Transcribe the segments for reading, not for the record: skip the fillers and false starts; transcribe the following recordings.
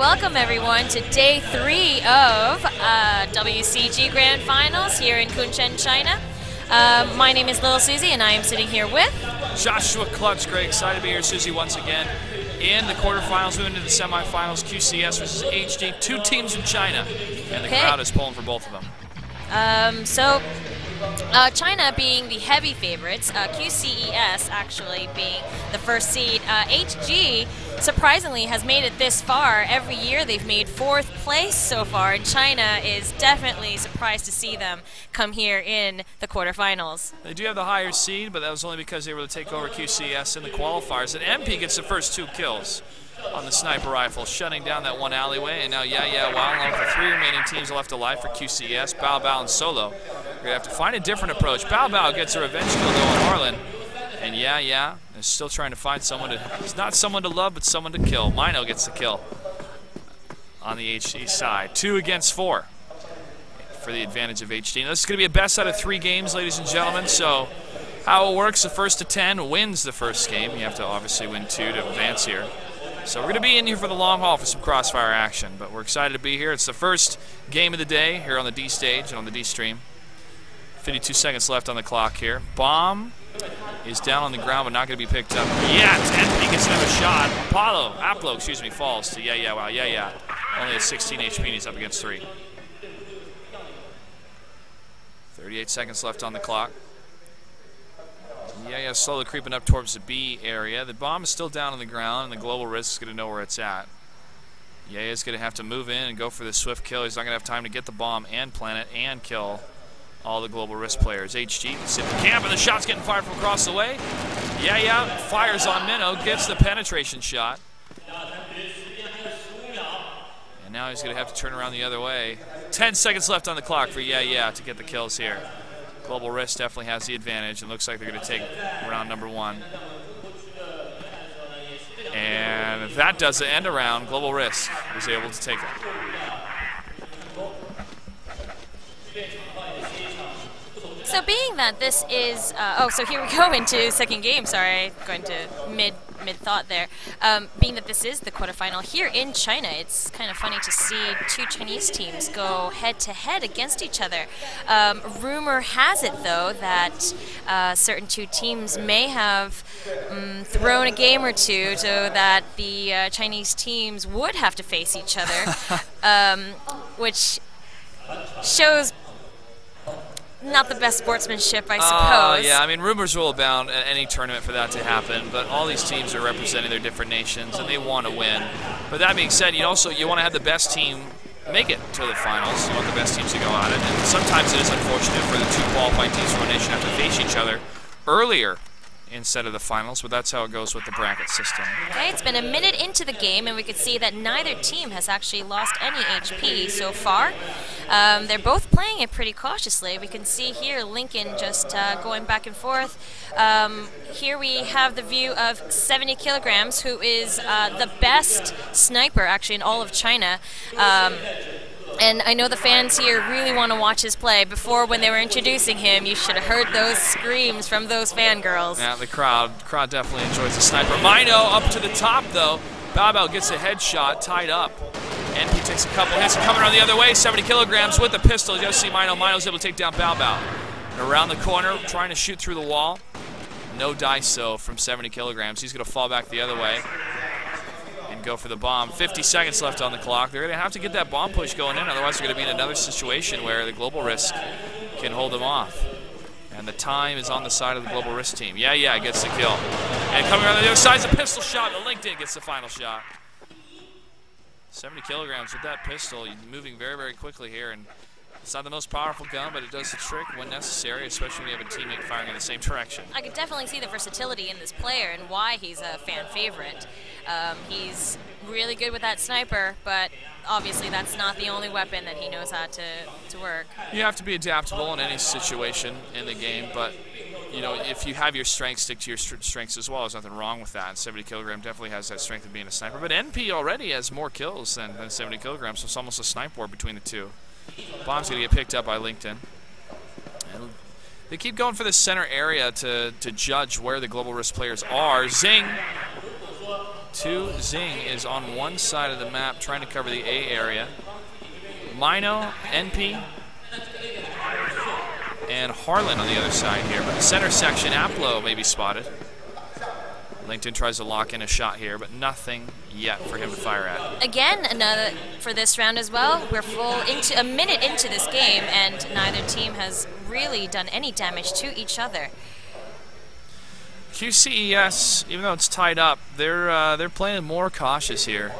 welcome everyone to day 3 of WCG Grand Finals here in Kunshan, China. My name is Little Susie and I am sitting here with Joshua Clutch. Great, excited to be here, Susie, once again in the quarterfinals, moving into the semifinals. QCES versus HG, 2 teams in China, and the crowd is pulling for both of them. China being the heavy favorites, QCES actually being the first seed. HG surprisingly has made it this far. Every year they've made 4th place so far, and China is definitely surprised to see them come here in the quarterfinals. They do have the higher seed, but that was only because they were able to take over QCES in the qualifiers. And MP gets the first 2 kills on the sniper rifle, shutting down that one alleyway. And now Wow, along with the 3 remaining teams left alive for QCES, Bao and Solo. We're going to have to find a different approach. Bao gets a revenge kill though on Harlan. And is still trying to find someone to, it's not someone to love, but someone to kill. Mino gets the kill on the HG side. 2 against 4 for the advantage of HG. Now, this is going to be a best out of 3 games, ladies and gentlemen. So how it works, the first to 10 wins the first game. You have to obviously win 2 to advance here. So we're going to be in here for the long haul for some CrossFire action, but we're excited to be here. It's the first game of the day here on the D stage and on the D stream. 52 seconds left on the clock here. Bomb is down on the ground, but not going to be picked up yet. MP gets another shot. Aplo, excuse me, falls to Wow. Only at 16 HP and he's up against 3. 38 seconds left on the clock. Slowly creeping up towards the B area. The bomb is still down on the ground, and the global risk is going to know where it's at. Is going to have to move in and go for the swift kill. He's not going to have time to get the bomb and plant it and kill all the global risk players. HG can sit in the camp, and the shot's getting fired from across the way. Fires on Minnow, gets the penetration shot. And now he's going to have to turn around the other way. 10 seconds left on the clock for to get the kills here. Global Risk definitely has the advantage, and looks like they're going to take round number 1. And if that does the end around, Global Risk was able to take it. So being that this is, so here we go into second game, sorry, going to mid-thought there. Being that this is the quarterfinal here in China, it's kind of funny to see 2 Chinese teams go head-to-head against each other. Rumor has it, though, that certain 2 teams may have thrown a game or 2 so that the Chinese teams would have to face each other, which shows not the best sportsmanship, I suppose. I mean, rumors will abound at any tournament for that to happen, but all these teams are representing their different nations, and they want to win. But that being said, you want to have the best team make it to the finals. You want the best teams to go at it, and sometimes it is unfortunate for the 2 qualifying teams from a nation have to face each other earlier instead of the finals, but that's how it goes with the bracket system. Okay, it's been a minute into the game, and we could see that neither team has actually lost any HP so far. They're both playing it pretty cautiously. We can see here Lincoln just going back and forth. Here we have the view of 70 kilograms, who is the best sniper actually in all of China. And I know the fans here really want to watch his play. Before, when they were introducing him, you should have heard those screams from those fangirls. Yeah, the crowd definitely enjoys the sniper. Mino up to the top, though. Bao gets a headshot, tied up. And he takes a couple hits. Coming around the other way, 70 kilograms with the pistol. You just see Mino. Mino's able to take down Bao. And around the corner, trying to shoot through the wall. No dice, though, from 70 kilograms. He's going to fall back the other way and go for the bomb. 50 seconds left on the clock. They're going to have to get that bomb push going in, otherwise they're going to be in another situation where the Global Risk can hold them off. And the time is on the side of the Global Risk team. Gets the kill. And coming around the other side is a pistol shot, but LinkedIn gets the final shot. 70 kilograms with that pistol, moving very, very quickly here. And it's not the most powerful gun, but it does the trick when necessary, especially when you have a teammate firing in the same direction. I could definitely see the versatility in this player and why he's a fan favorite. He's really good with that sniper, but obviously that's not the only weapon that he knows how to work. You have to be adaptable in any situation in the game, but if you have your strengths, stick to your strengths as well. There's nothing wrong with that. 70 kilogram definitely has that strength of being a sniper, but NP already has more kills than 70 kilograms, so it's almost a snipe war between the 2. Bomb's going to get picked up by LinkedIn. And they keep going for the center area to judge where the Global Risk players are. Zing! Zing is on one side of the map trying to cover the A area. Mino, NP, and Harlan on the other side here. But the center section, Aplo may be spotted. LinkedIn tries to lock in a shot here, but nothing yet for him to fire at. Again, another for this round as well. We're a minute into this game, and neither team has really done any damage to each other. QCES, even though it's tied up, they're playing more cautious here.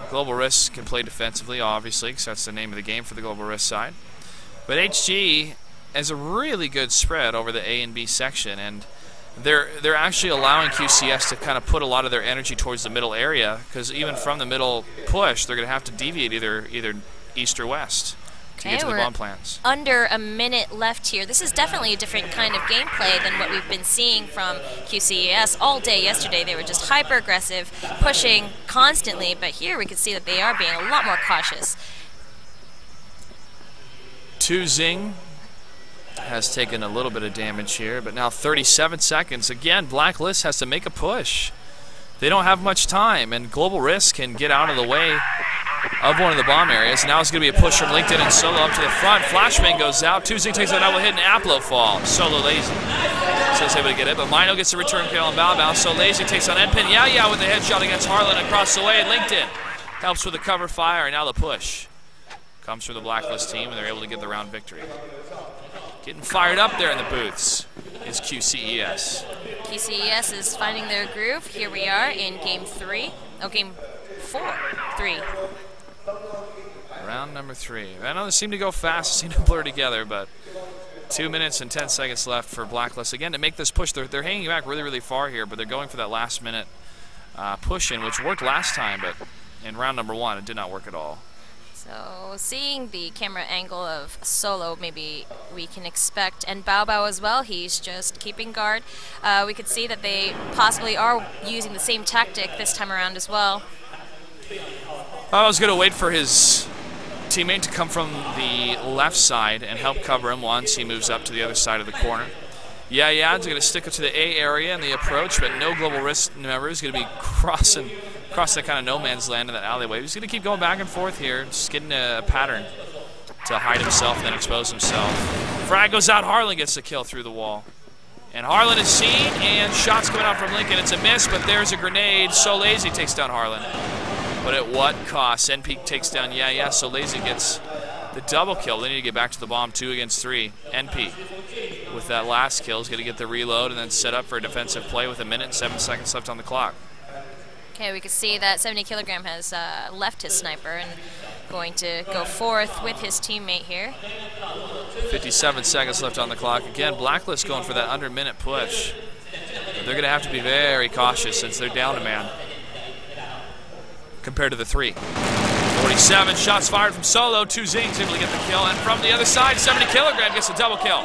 Global Risk can play defensively, obviously, because that's the name of the game for the Global Risk side. But HG has a really good spread over the A and B section, and they're actually allowing QCS to kind of put a lot of their energy towards the middle area, because even from the middle push, they're going to have to deviate either east or west to get to the bomb plants. Under a minute left here. This is definitely a different kind of gameplay than what we've been seeing from QCES all day yesterday. They were just hyper aggressive, pushing constantly, but here we can see that they are being a lot more cautious. Zing has taken a little bit of damage here, but now 37 seconds. Again, Blacklist has to make a push. They don't have much time, and Global Risk can get out of the way of one of the bomb areas. Now it's going to be a push from LinkedIn and Solo up to the front. Flashbang goes out. Zing takes a double hit, and Aplo fall. Solo lazy. So he's able to get it, but Mino gets the return kill on Bao. So lazy takes on Npin. Yeah with the headshot against Harlan across the way, and LinkedIn helps with the cover fire, and now the push comes from the Blacklist team, and they're able to get the round victory. Getting fired up there in the booths is QCES. QCES is finding their groove. Here we are in game 3. Oh, game 4. 3. Round number 3. I know they seem to go fast, seem to blur together, but 2 minutes and 10 seconds left for Blacklist. Again, to make this push, they're hanging back really far here, but they're going for that last minute push in, which worked last time, but in round number 1, it did not work at all. So seeing the camera angle of Solo, maybe we can expect, and Bao as well, he's just keeping guard. We could see that they possibly are using the same tactic this time around as well. I was going to wait for his teammate to come from the left side and help cover him once he moves up to the other side of the corner. He's going to stick it to the A area in the approach, but no Global Risk member is going to be crossing that kind of no man's land in that alleyway. He's going to keep going back and forth here, just getting a pattern to hide himself and then expose himself. Frag goes out, Harlan gets the kill through the wall. And Harlan is seen, and shots coming out from Lincoln. It's a miss, but there's a grenade. So Lazy takes down Harlan. But at what cost? NP takes down So Lazy gets the double kill. They need to get back to the bomb 2 against 3. NP with that last kill is going to get the reload and then set up for a defensive play with 1 minute and 7 seconds left on the clock. Okay, we can see that 70kg has left his sniper and going to go forth with his teammate here. 57 seconds left on the clock. Again, Blacklist going for that under-minute push. But they're going to have to be very cautious since they're down a man compared to the 3. 47 shots fired from Solo. Zing's able to get the kill, and from the other side, 70kg gets a double kill.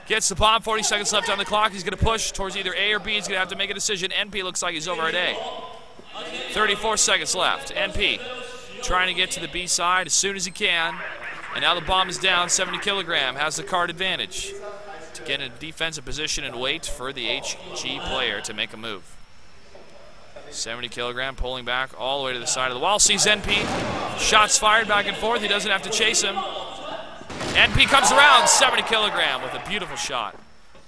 Gets the bomb, 40 seconds left on the clock. He's going to push towards either A or B. He's going to have to make a decision. NP looks like he's over at A. 34 seconds left. NP trying to get to the B side as soon as he can. And now the bomb is down. 70kg has the card advantage to get in a defensive position and wait for the HG player to make a move. 70kg pulling back all the way to the side of the wall. Sees NP. Shots fired back and forth. He doesn't have to chase him. NP comes around, 70kg with a beautiful shot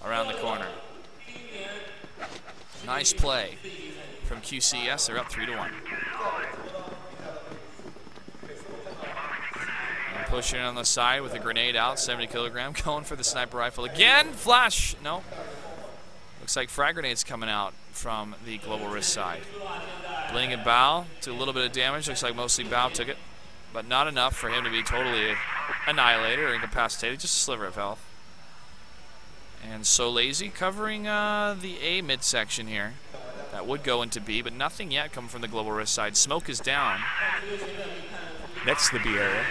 around the corner. Nice play from QCS. They're up 3-1. And pushing on the side with a grenade out, 70kg going for the sniper rifle again. Flash, no. Looks like frag grenades coming out from the Global Risk side. Bling and Bao to a little bit of damage. Looks like mostly Bao took it, but not enough for him to be totally annihilated or incapacitated, just a sliver of health. And So Lazy covering the A midsection here. That would go into B, but nothing yet coming from the Global Risk side. Smoke is down next to the B area.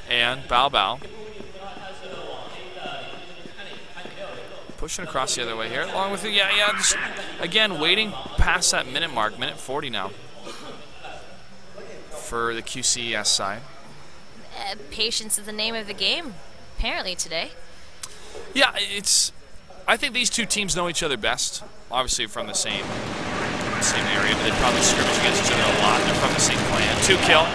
And Bao pushing across the other way here, along with the, just again waiting past that minute mark, minute 40 now for the QCES side. Patience is the name of the game, apparently, today. Yeah, I think these two teams know each other best, obviously from the same same area, but they probably scrimmage against each other a lot. They're from the same clan. 2 kill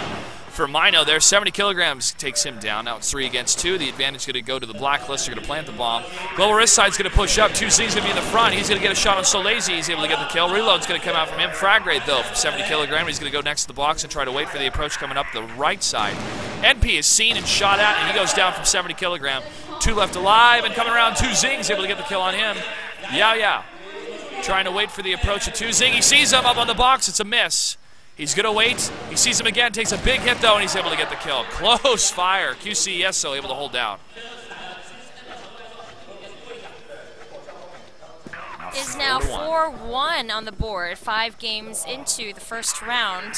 for Mino there. 70 kilograms takes him down. Now it's 3 against 2. The advantage is going to go to the Blacklist. They're going to plant the bomb. Global Risk side's going to push up. 2Z's going to be in the front. He's going to get a shot on Solazy. He's able to get the kill. Reload's going to come out from him. Frag rate, though, from 70 kilograms. He's going to go next to the box and try to wait for the approach coming up the right side. NP is seen and shot at, and he goes down from 70 kilograms. 2 left alive, and coming around, 2Zing's able to get the kill on him. Yeah. Trying to wait for the approach of 2Zing. He sees him up on the box. It's a miss. He's going to wait. He sees him again, takes a big hit, though, and he's able to get the kill. Close fire. QCES, so able to hold down. Is now 4-1 on the board, 5 games into the first round.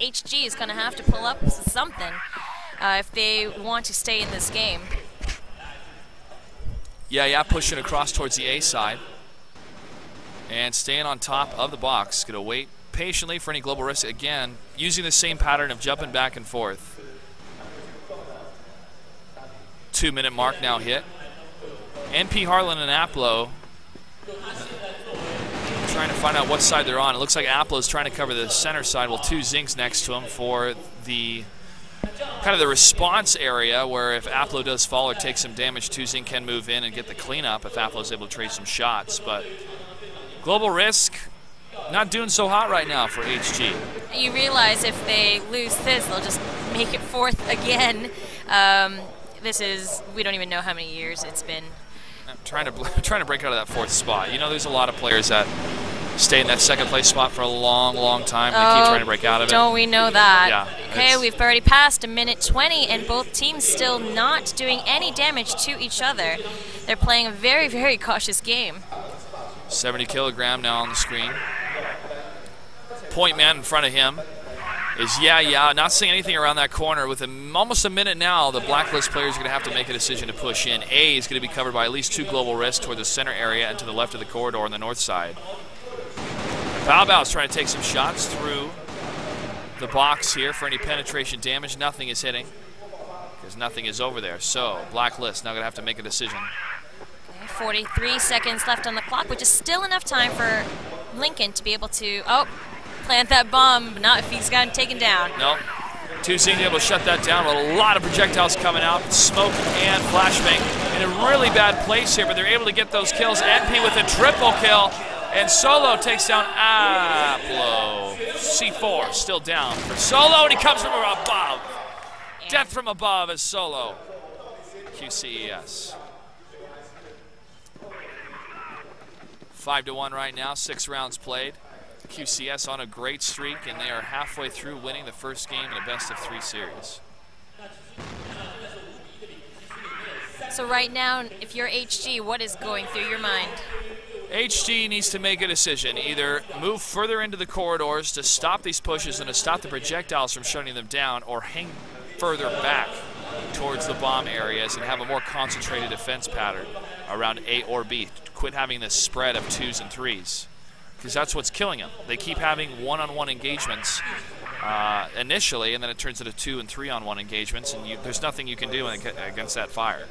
HG is going to have to pull up something if they want to stay in this game. Yeah, pushing across towards the A side. And staying on top of the box. Going to wait patiently for any Global Risk. Again, using the same pattern of jumping back and forth. 2-minute mark now hit. NP, Harlan, and Aplo trying to find out what side they're on. It looks like Aplo is trying to cover the center side while 2Zing's next to him for the kind of the response area where if Aplo does fall or take some damage, 2Zing can move in and get the cleanup if Aplo is able to trade some shots. But Global Risk not doing so hot right now for HG. You realize if they lose this, they'll just make it 4th again. We don't even know how many years it's been. I'm trying to break out of that 4th spot. You know, there's a lot of players that stay in that 2nd place spot for a long, long time. They keep trying to break out of it. Don't we know that? Yeah. Okay, we've already passed 1:20, and both teams still not doing any damage to each other. They're playing a very, very cautious game. 70 kilogram now on the screen. Point man in front of him is not seeing anything around that corner. With almost a minute now, the Blacklist players are going to have to make a decision to push in. A is going to be covered by at least 2 Global Risk toward the center area and to the left of the corridor on the north side. Bao is trying to take some shots through the box here for any penetration damage. Nothing is hitting because nothing is over there. So Blacklist now going to have to make a decision. 43 seconds left on the clock, which is still enough time for Lincoln to be able to, plant that bomb, but not if he's gotten taken down. Nope. 2Zing able to shut that down with a lot of projectiles coming out. Smoke and flashbang in a really bad place here, but they're able to get those kills. NP with a triple kill, and Solo takes down Aplo. C4 still down for Solo, and he comes from above. Death from above as Solo. QCES. 5-1 right now, 6 rounds played. QCS on a great streak, and they are halfway through winning the first game in a best-of-3 series. So right now, if you're HG, what is going through your mind? HG needs to make a decision. Either move further into the corridors to stop these pushes and to stop the projectiles from shutting them down, or hang further back towards the bomb areas and have a more concentrated defense pattern around A or B. Quit having this spread of 2s and 3s. Because that's what's killing them. They keep having one-on-one engagements initially, and then it turns into 2- and 3-on-1 engagements, and there's nothing you can do against that fire.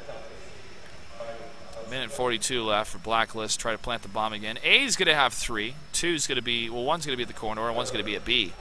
1:42 left for Blacklist. Try to plant the bomb again. A's going to have 3. 2's going to be, one's going to be at the corner, and one's going to be at B.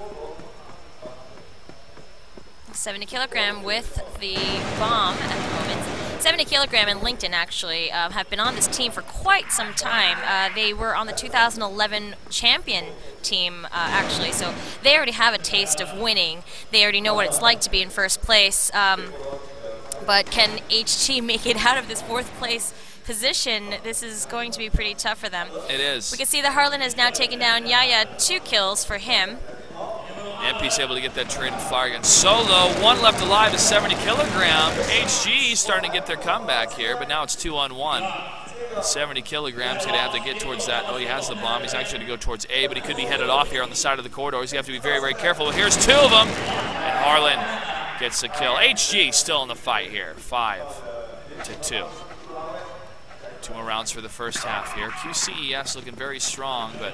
70 kilogram with the bomb at the moment. 70 kilogram and LinkedIn actually have been on this team for quite some time. They were on the 2011 champion team actually, so they already have a taste of winning. They already know what it's like to be in first place. But can HG make it out of this 4th place position? This is going to be pretty tough for them. It is. We can see that Harlan has now taken down Yaya. 2 kills for him. MP's able to get that trade and fire again. Solo, 1 left alive is 70 kilogram. HG starting to get their comeback here, but now it's 2-on-1. 70 kilograms, going to have to get towards that. Oh, he has the bomb. He's actually going to go towards A, but he could be headed off here on the side of the corridors. You have to be very, very careful. Well, here's 2 of them, and Harlan gets the kill. HG still in the fight here, 5-2. 2 more rounds for the first half here. QCES looking very strong, but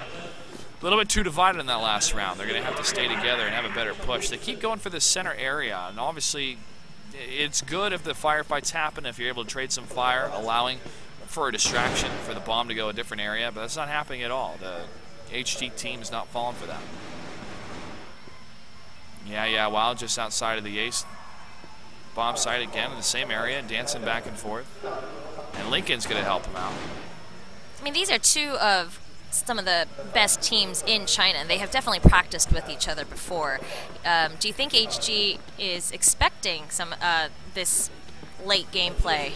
a little bit too divided in that last round. They're going to have to stay together and have a better push. They keep going for the center area, and obviously it's good if the firefights happen, if you're able to trade some fire, allowing for a distraction for the bomb to go a different area, but that's not happening at all. HG team is not falling for that. Yeah, Wow just outside of the ace bomb site again in the same area, dancing back and forth. And Lincoln's going to help him out. I mean, these are two of some of the best teams in China. They have definitely practiced with each other before. Do you think HG is expecting some this late game play?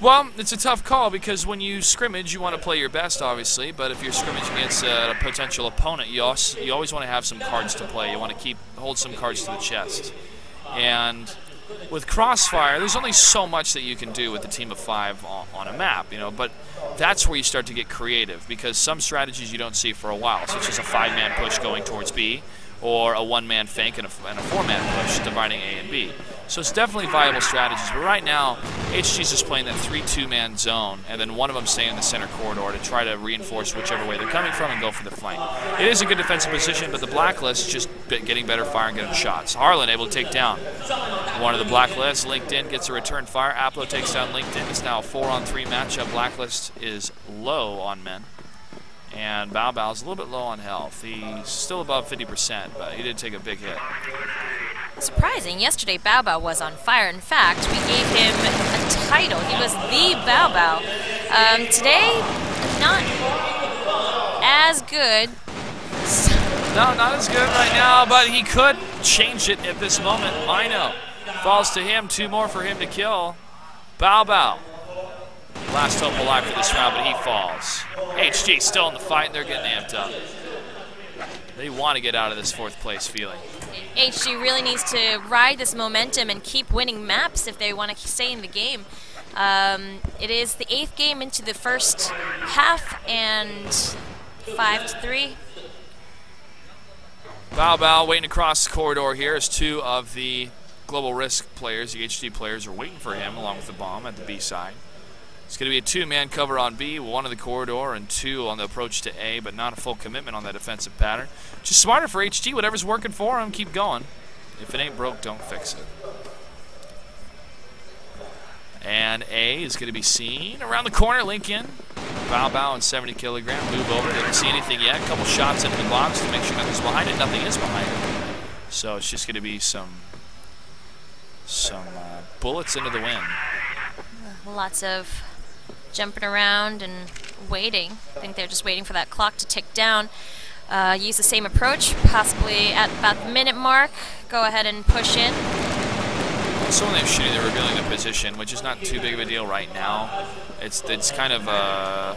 Well, it's a tough call because when you scrimmage, you want to play your best, obviously. But if you're scrimmaging against a potential opponent, you always want to have some cards to play. You want to hold some cards to the chest. And with CrossFire, there's only so much that you can do with a team of 5 on a map, you know. But that's where you start to get creative because some strategies you don't see for a while, such as a 5-man push going towards B, or a 1-man flank and a 4-man push dividing A and B. So it's definitely viable strategies. But right now, HG's just playing that 3-2-man zone, and then one of them staying in the center corridor to try to reinforce whichever way they're coming from and go for the flank. It is a good defensive position, but the Blacklist is just getting better fire and getting shots. Harlan able to take down one of the Blacklist. LinkedIn gets a return fire. Aplo takes down LinkedIn. It's now a 4-on-3 matchup. Blacklist is low on men. And Bao Bao's a little bit low on health. He's still above 50%, but he did take a big hit. Surprising. Yesterday, Bao Bao was on fire. In fact, we gave him a title. He was the Bao Bao. Today, not as good. No, not as good right now, but he could change it at this moment. Mino falls to him. 2 more for him to kill. Bao Bao. Last hope alive for this round, but he falls. HG still in the fight, and they're getting amped up. They want to get out of this 4th place feeling. HG really needs to ride this momentum and keep winning maps if they want to stay in the game. It is the 8th game into the first half, and 5-3. Bao Bao waiting across the corridor here as 2 of the Global Risk players, the HG players, are waiting for him along with the bomb at the B side. It's going to be a 2-man cover on B, 1 in the corridor and 2 on the approach to A, but not a full commitment on that defensive pattern. Just smarter for HG. Whatever's working for him, keep going. If it ain't broke, don't fix it. And A is going to be seen around the corner. Lincoln, Bao Bao and 70 kilogram. Move over. Didn't see anything yet. A couple shots into the box to make sure nothing's behind it. Nothing is behind it. So it's just going to be some bullets into the wind. Lots of jumping around and waiting. I think they're just waiting for that clock to tick down. Use the same approach, possibly at about the minute mark. Go ahead and push in. So when they're shooting, they're revealing the position, which is not too big of a deal right now. It's kind of a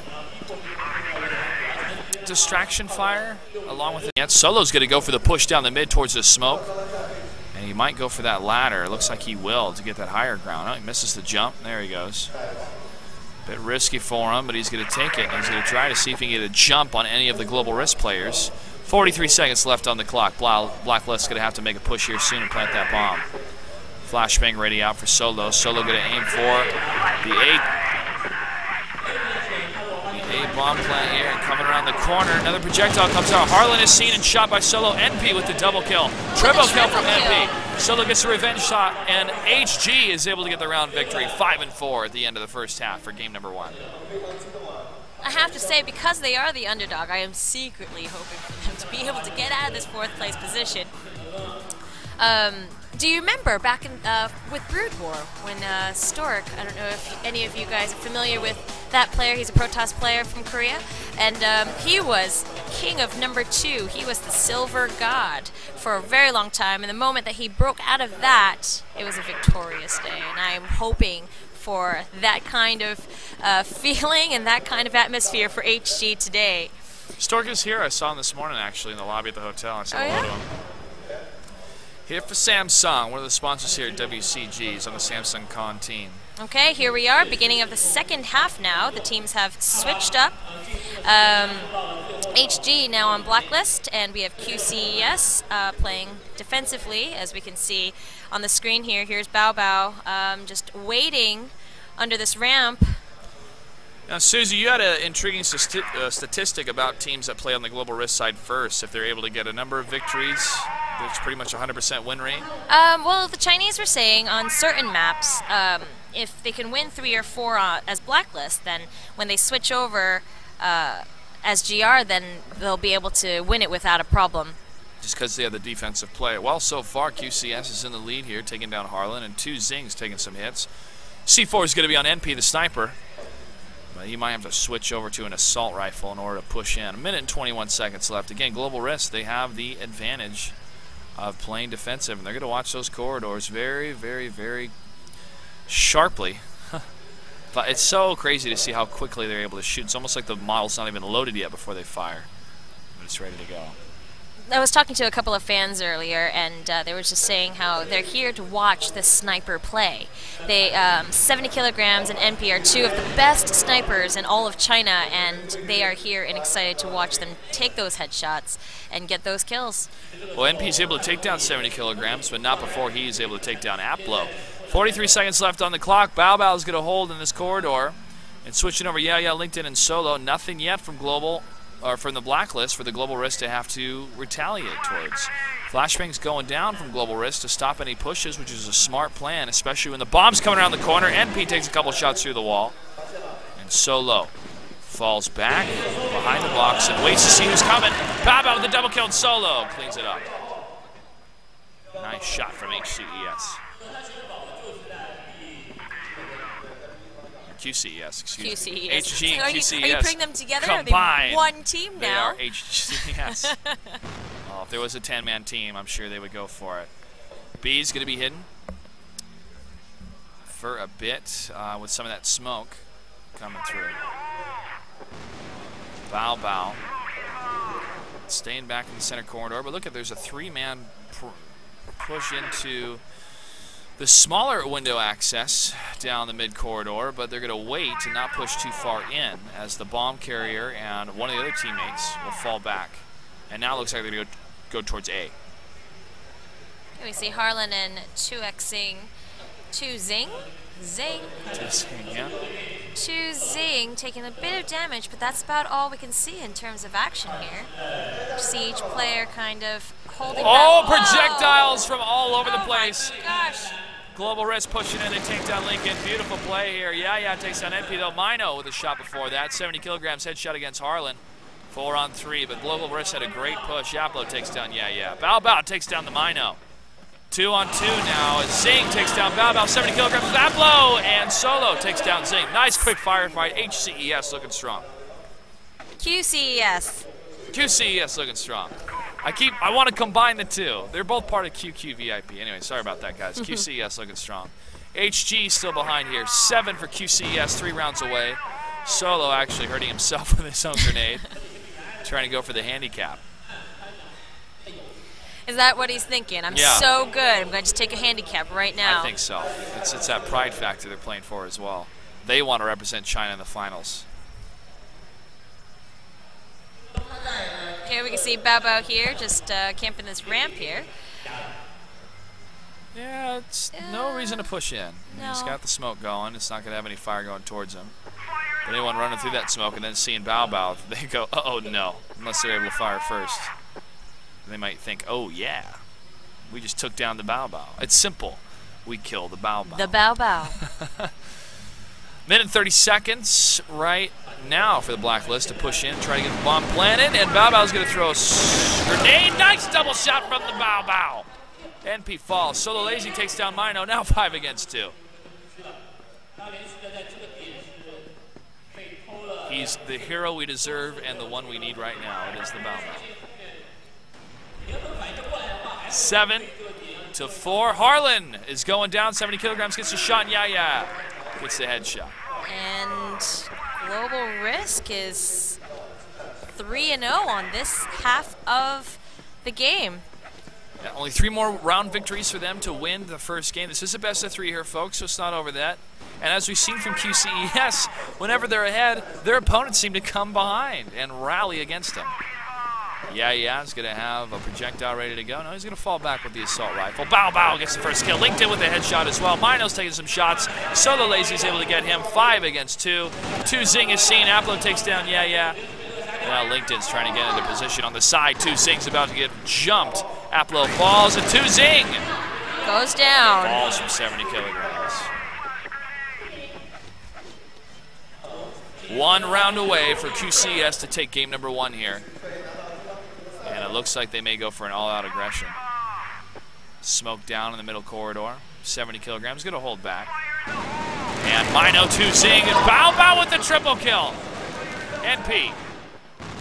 distraction fire along with it. Yet Solo's going to go for the push down the mid towards the smoke. And he might go for that ladder. It looks like he will to get that higher ground. Oh, he misses the jump. There he goes. Bit risky for him, but he's going to take it. And he's going to try to see if he can get a jump on any of the Global Risk players. 43 seconds left on the clock. Blacklist's going to have to make a push here soon and plant that bomb. Flashbang ready out for Solo. Solo going to aim for the A bomb plant here and coming around the corner. Another projectile comes out. Harlan is seen and shot by Solo. NP with the double kill. Triple kill from NP. Solo gets a revenge shot, and HG is able to get the round victory. 5-4 at the end of the first half for game number 1. I have to say, because they are the underdog, I am secretly hoping for them to be able to get out of this 4th place position. Do you remember back in with Brood War when Stork, I don't know if any of you guys are familiar with that player, he's a Protoss player from Korea, and he was king of number 2. He was the Silver God for a very long time, and the moment that he broke out of that, it was a victorious day, and I am hoping for that kind of feeling and that kind of atmosphere for HG today. Stork is here. I saw him this morning, actually, in the lobby at the hotel. I said hello to him. Here for Samsung, one of the sponsors here at WCG. He's on the Samsung Con team. Okay, here we are, beginning of the second half now. The teams have switched up. HG now on Blacklist, and we have QCES playing defensively, as we can see on the screen here. Here's Bao Bao just waiting under this ramp. Now, Susie, you had an intriguing statistic about teams that play on the Global Risk side first. If they're able to get a number of victories, it's pretty much 100% win rate. Well, the Chinese were saying on certain maps, if they can win 3 or 4 as Blacklist, then when they switch over SGR, then they'll be able to win it without a problem. Just because they have the defensive play. Well, so far, QCS is in the lead here, taking down Harlan, and 2 Zings taking some hits. C4 is going to be on NP, the sniper. But he might have to switch over to an assault rifle in order to push in. 1 minute and 21 seconds left. Again, Global Risk, they have the advantage of playing defensive, and they're going to watch those corridors very, very, very sharply. But it's so crazy to see how quickly they're able to shoot. It's almost like the model's not even loaded yet before they fire. But it's ready to go. I was talking to a couple of fans earlier, and they were just saying how they're here to watch the sniper play. They 70 kilograms and NP are 2 of the best snipers in all of China, and they are here and excited to watch them take those headshots and get those kills. Well, NP is able to take down 70 kilograms, but not before he's able to take down Aplo. 43 seconds left on the clock. Bao Bao is going to hold in this corridor, and switching over LinkedIn and Solo. Nothing yet from Global. Or from the blacklist for the Global Risk to have to retaliate towards. Flashbang's going down from Global Risk to stop any pushes, which is a smart plan, especially when the bomb's coming around the corner. NP takes a couple shots through the wall. And Solo falls back behind the box and waits to see who's coming. Baba with the double kill, and Solo cleans it up. Nice shot from HCES. QCES, excuse me. HG, QCES. Are you putting them together? Combined, are they one team now? They are HGCES. Oh, if there was a 10-man team, I'm sure they would go for it. B's going to be hidden for a bit with some of that smoke coming through. Bao Bao staying back in the center corridor, but look at, there's a 3-man push into the smaller window access down the mid corridor, but they're going to wait to not push too far in as the bomb carrier and one of the other teammates will fall back. And now it looks like they're going to go towards A. Here we see Harlan and 2Xing, 2 Zing, Yeah. 2 Zing taking a bit of damage, but that's about all we can see in terms of action here. See each player kind of holding Oh, projectiles from all over the place. Oh my gosh. Global Risk pushing in, they take down Lincoln. Beautiful play here. Yeah, takes down NP though. Mino with a shot before that. 70 kilograms headshot against Harlan. 4 on 3, but Global Risk had a great push. Yaplo takes down Bao Bao takes down the Mino. 2 on 2 now as Zing takes down Bao Bao. 70 kilograms with Yaplo, and Solo takes down Zing. Nice quick firefight. HCES looking strong. QCES. QCES looking strong. I want to combine the two. They're both part of QQVIP. Anyway, sorry about that, guys. QCES looking strong. HG still behind here. 7 for QCES, 3 rounds away. Solo actually hurting himself with his own grenade. Trying to go for the handicap. Is that what he's thinking? I'm so good. I'm going to just take a handicap right now. I think so. It's that pride factor they're playing for as well. They want to represent China in the finals. Here we can see Bao Bao here, just camping this ramp here. Yeah, it's no reason to push in. No. He's got the smoke going. It's not going to have any fire going towards him. But anyone running through that smoke and then seeing Bao Bao, they go, uh-oh, no, unless they're able to fire first. They might think, oh, yeah, we just took down the Bao Bao. It's simple. We kill the Bao Bao. The Bao Bao. Minute and 30 seconds right now for the blacklist to push in, try to get the bomb planted, and Bao Bao's going to throw a grenade. Nice double shot from the Bao Bao. NP falls. Solo Lazy takes down Mino, now 5 against 2. He's the hero we deserve and the one we need right now. It is the Bao Bao. 7 to 4. Harlan is going down. 70 kilograms, gets a shot. Yeah. Gets the headshot. And Global Risk is 3-0 on this half of the game. Yeah, only 3 more round victories for them to win the first game. This is a best of 3 here, folks, so it's not over that. And as we've seen from QCES, whenever they're ahead, their opponents seem to come behind and rally against them. Yeah, is going to have a projectile ready to go. No, he's going to fall back with the assault rifle. Bao Bao gets the first kill. Linked in with a headshot as well. Mino's taking some shots. Solo Lazy's able to get him. 5 against 2. 2 Zing is seen. Aplo takes down Yeah. Now LinkedIn's trying to get into position on the side. 2 Zing's about to get jumped. Aplo falls, and 2 Zing goes down. Falls from 70 kilograms. 1 round away for QCES to take game number 1 here. And it looks like they may go for an all-out aggression. Smoke down in the middle corridor. 70 kilograms, gonna hold back. And Mino 2 Zing and Bao with the triple kill. NP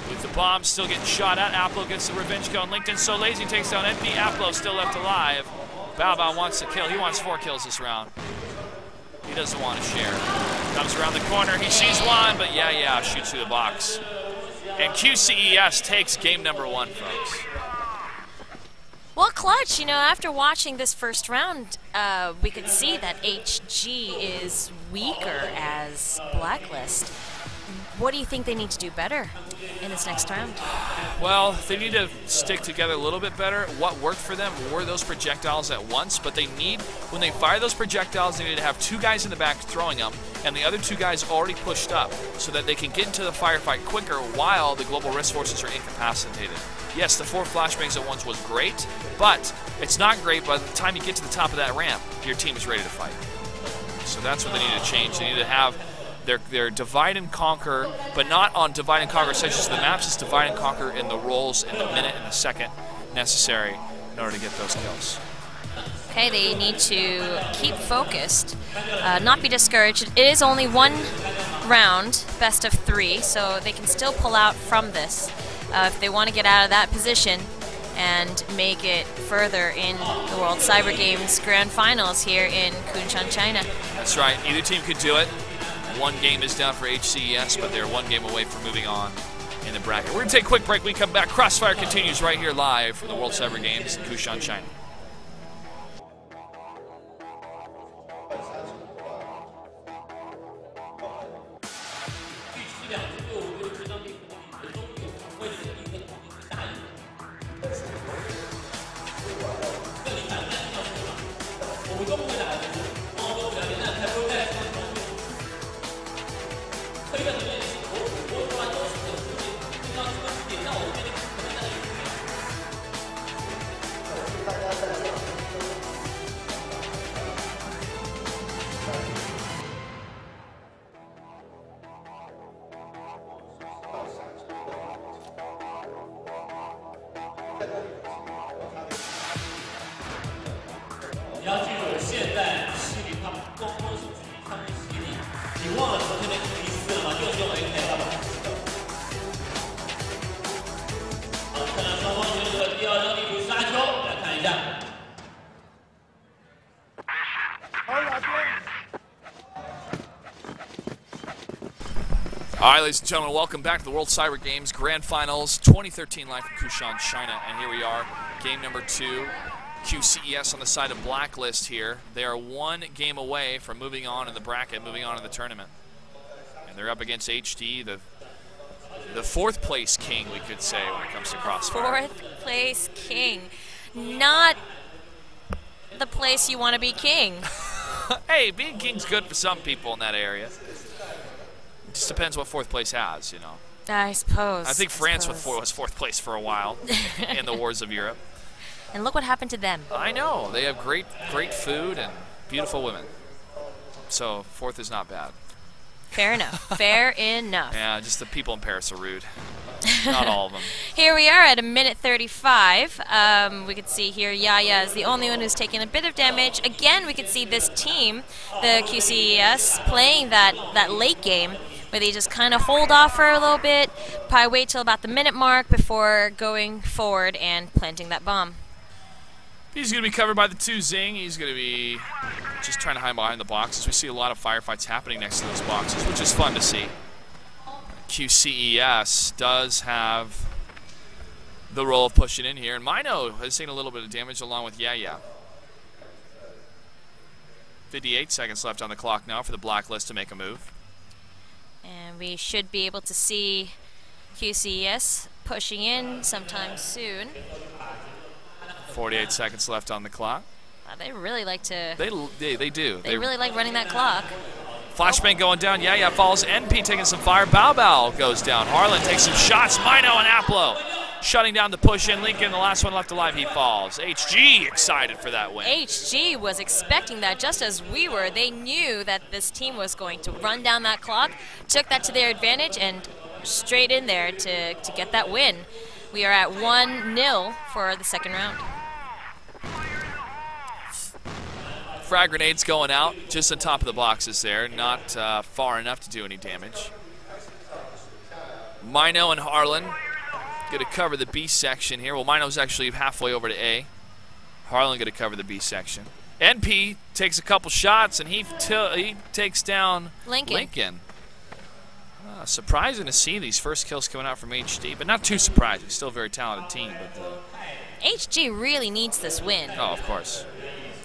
with the bomb still getting shot at. Aplo gets the revenge kill, and LinkedIn so lazy takes down NP. Aplo still left alive. Bao wants to kill. He wants 4 kills this round. He doesn't want to share. Comes around the corner. He sees one, but yeah, shoots through the box. And QCES takes game number 1, folks. Well, clutch, you know, after watching this first round, we could see that HG is weaker as Blacklist. What do you think they need to do better in this next round? Well, they need to stick together a little bit better. What worked for them were those projectiles at once, but they need, when they fire those projectiles, they need to have 2 guys in the back throwing them, and the other 2 guys already pushed up so that they can get into the firefight quicker while the global risk forces are incapacitated. Yes, the 4 flashbangs at once was great, but it's not great by the time you get to the top of that ramp, your team is ready to fight. So that's what they need to change. They need to have their divide and conquer, but not on divide and conquer sections of the maps. It's divide and conquer in the roles in the minute and the second necessary in order to get those kills. Okay, they need to keep focused, not be discouraged. It is only 1 round, best of 3, so they can still pull out from this if they want to get out of that position and make it further in the World Cyber Games Grand Finals here in Kunshan, China. That's right. Either team could do it. 1 game is down for HCES, but they're 1 game away from moving on in the bracket. We're going to take a quick break. When we come back, CrossFire continues right here live from the World Cyber Games in Kunshan, China. All right, ladies and gentlemen, welcome back to the World Cyber Games Grand Finals 2013 live from Kunshan, China. And here we are, game number 2. QCES on the side of Blacklist here. They are 1 game away from moving on in the bracket, moving on in the tournament. And they're up against HD, the 4th place king, we could say, when it comes to CrossFire. 4th place king. Not the place you want to be king. Hey, being king's good for some people in that area. It just depends what 4th place has, you know. I suppose. I think France was 4th place for a while in the wars of Europe. And look what happened to them. I know. They have great food and beautiful women. So 4th is not bad. Fair enough. Fair enough. Yeah, just the people in Paris are rude. Not all of them. Here we are at a minute 35. We could see here Yaya is the only one who's taking a bit of damage. Again, we could see this team, the QCES, playing that late game where they just kind of hold off for a little bit, probably wait till about the minute mark before going forward and planting that bomb. He's going to be covered by the 2 Zing. He's going to be just trying to hide behind the boxes. We see a lot of firefights happening next to those boxes, which is fun to see. QCES does have the role of pushing in here, and Mino has seen a little bit of damage along with Yaya. 58 seconds left on the clock now for the Blacklist to make a move. And we should be able to see QCES pushing in sometime soon. 48 seconds left on the clock. They really like to... They do. They really like running that clock. Flashbang going down. Yaya falls. NP taking some fire. Bao goes down. Harlan takes some shots. Mino and Aplo shutting down the push in. Lincoln, the last one left alive, he falls. HG excited for that win. HG was expecting that just as we were. They knew that this team was going to run down that clock, took that to their advantage, and straight in there to get that win. We are at 1-0 for the second round. Frag grenades going out just on top of the boxes there, not far enough to do any damage. Mino and Harlan going to cover the B section here. Well, Mino's actually halfway over to A. Harlan going to cover the B section. NP takes a couple shots, and he takes down Lincoln. Surprising to see these first kills coming out from HG, but not too surprising. Still a very talented team. But HG really needs this win. Oh, of course.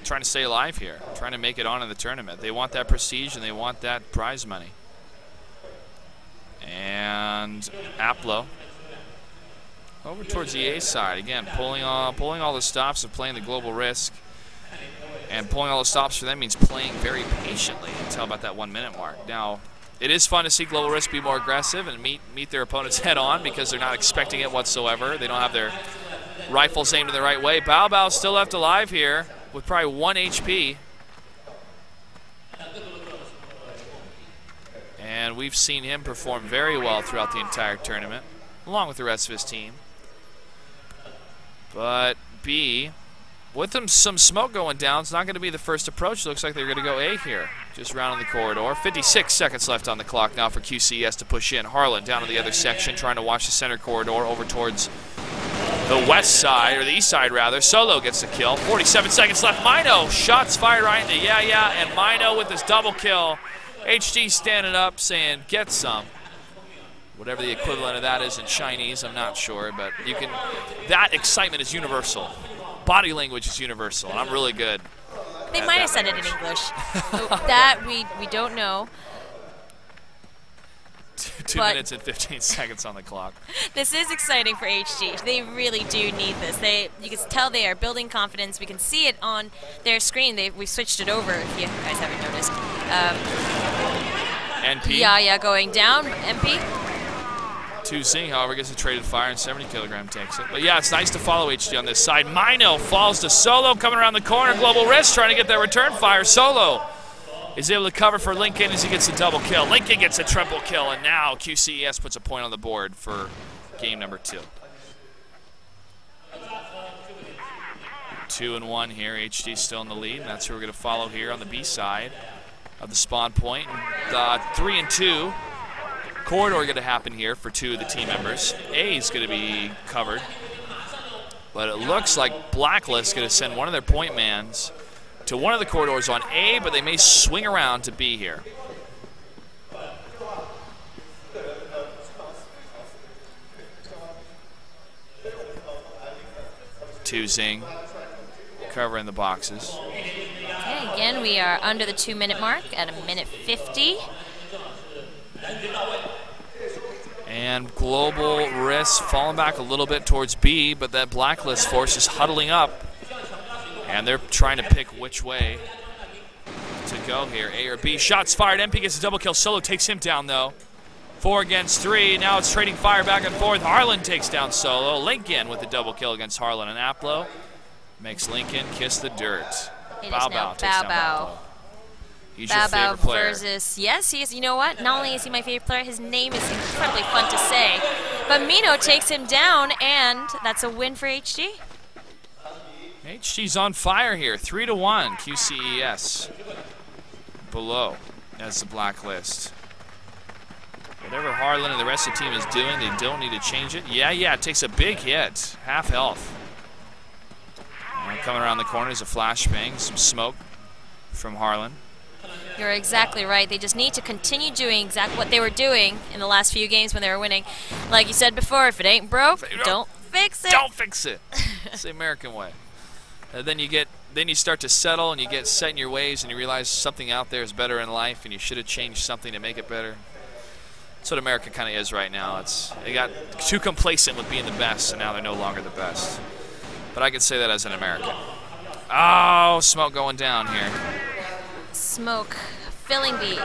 Trying to stay alive here, trying to make it on in the tournament. They want that prestige and they want that prize money. And Aplo over towards the A side again, pulling all the stops of playing the global risk, and pulling all the stops for them means playing very patiently until about that 1 minute mark. Now, it is fun to see global risk be more aggressive and meet their opponents head on because they're not expecting it whatsoever. They don't have their rifles aimed in the right way. Bao Bao's still left alive here with probably 1 HP. And we've seen him perform very well throughout the entire tournament, along with the rest of his team. But B, with some smoke going down, it's not going to be the first approach. It looks like they're going to go A here, just rounding the corridor. 56 seconds left on the clock now for QCES to push in. Harlan down to the other section, trying to watch the center corridor over towards the west side, or the east side rather. Solo gets the kill. 47 seconds left. Mino, shots fired right into and Mino with his double kill. HG standing up saying, get some. Whatever the equivalent of that is in Chinese, I'm not sure, but you can, that excitement is universal. Body language is universal, and I'm really good. They might have said it in English. That we don't know. 2 minutes and 15 seconds on the clock. This is exciting for HG. They really do need this. You can tell they are building confidence. We can see it on their screen. We switched it over, if you guys haven't noticed. NP. Yeah, going down. MP. 2Z, however, gets a traded fire, and 70 kilogram takes it. But yeah, it's nice to follow HG on this side. Mino falls to Solo, coming around the corner. Global Risk trying to get that return fire. Solo is able to cover for Lincoln as he gets a double kill. Lincoln gets a triple kill, and now QCES puts a point on the board for game number 2. 2-1 here. HG still in the lead, and that's who we're going to follow here on the B side of the spawn point. 3-2 corridor going to happen here for 2 of the team members. A is going to be covered, but it looks like Blacklist is going to send one of their point mans to one of the corridors on A, but they may swing around to B here. Zing covering the boxes. Okay, again, we are under the 2 minute mark at 1:50. And Global Risk falling back a little bit towards B, but that Blacklist force is huddling up. And they're trying to pick which way to go here, A or B. Shots fired. MP gets a double kill. Solo takes him down, though. 4 against 3. Now it's trading fire back and forth. Harlan takes down Solo. Lincoln with the double kill against Harlan. And Aplo makes Lincoln kiss the dirt. Bao Bao takes down Aplo. He's your favorite player. Versus, yes, he is. You know what? Not only is he my favorite player, his name is incredibly fun to say. But Mino takes him down, and that's a win for HG. HG's on fire here. 3-1. QCES below as the Blacklist. Whatever Harlan and the rest of the team is doing, they don't need to change it. Yeah, it takes a big hit. Half health. And coming around the corner is a flashbang, some smoke from Harlan. You're exactly right. They just need to continue doing exactly what they were doing in the last few games when they were winning. Like you said before, if it ain't broke, don't fix it. Don't fix it. It's the American way. And then you start to settle and you get set in your ways and you realize something out there is better in life and you should have changed something to make it better. That's what America kind of is right now. They got too complacent with being the best, and now they're no longer the best. But I can say that as an American. Oh, smoke going down here. Smoke filling the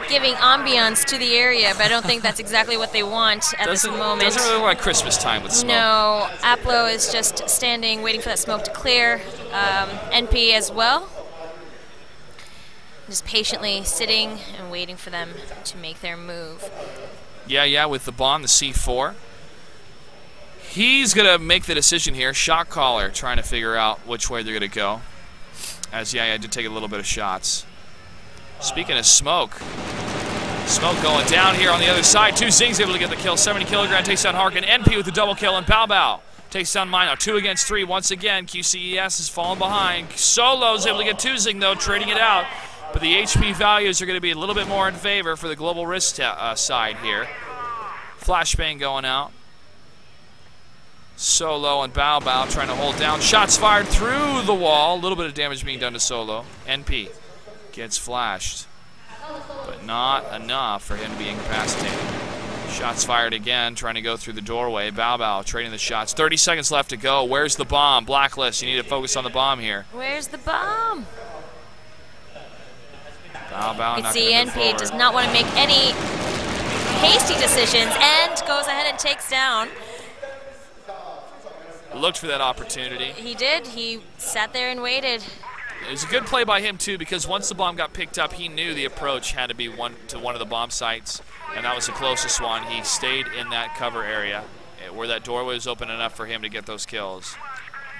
giving ambiance to the area, but I don't think that's exactly what they want at this moment. Doesn't really look like Christmas time with smoke. No, Aplo is just standing, waiting for that smoke to clear. NP as well. Just patiently sitting and waiting for them to make their move. Yeah, with the bomb, the C4. He's going to make the decision here. Shot caller trying to figure out which way they're going to go. As I did take a little bit of shots. Speaking of smoke going down here on the other side. 2 Zings able to get the kill. 70 kilogram takes down Harkin. NP with the double kill, and Bao takes down Mino. 2 against 3 once again. QCES is falling behind. Solo's able to get 2 Zing though, trading it out. But the HP values are going to be a little bit more in favor for the Global Risk side here. Flashbang going out. Solo and Bao trying to hold down. Shots fired through the wall. A little bit of damage being done to Solo. NP gets flashed, but not enough for him to be incapacitated. Shots fired again, trying to go through the doorway. Bao trading the shots. 30 seconds left to go. Where's the bomb? Blacklist, you need to focus on the bomb here. Where's the bomb? Bao you can see NP does not want to make any hasty decisions and goes ahead and takes down. Looked for that opportunity. He did. He sat there and waited. It was a good play by him, too, because once the bomb got picked up, he knew the approach had to be one of the bomb sites, and that was the closest one. He stayed in that cover area where that doorway was open enough for him to get those kills.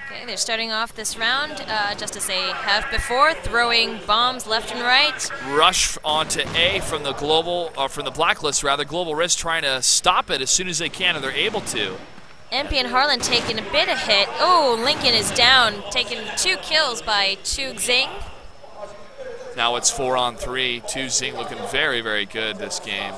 Okay, they're starting off this round, just as they have before, throwing bombs left and right. Rush onto A from the Blacklist, Global Risk trying to stop it as soon as they can, and they're able to. NP and Harlan taking a bit of hit. Oh, Lincoln is down, taking 2 kills by 2 Zing. Now it's 4 on 3. 2 Zing looking very, very good this game.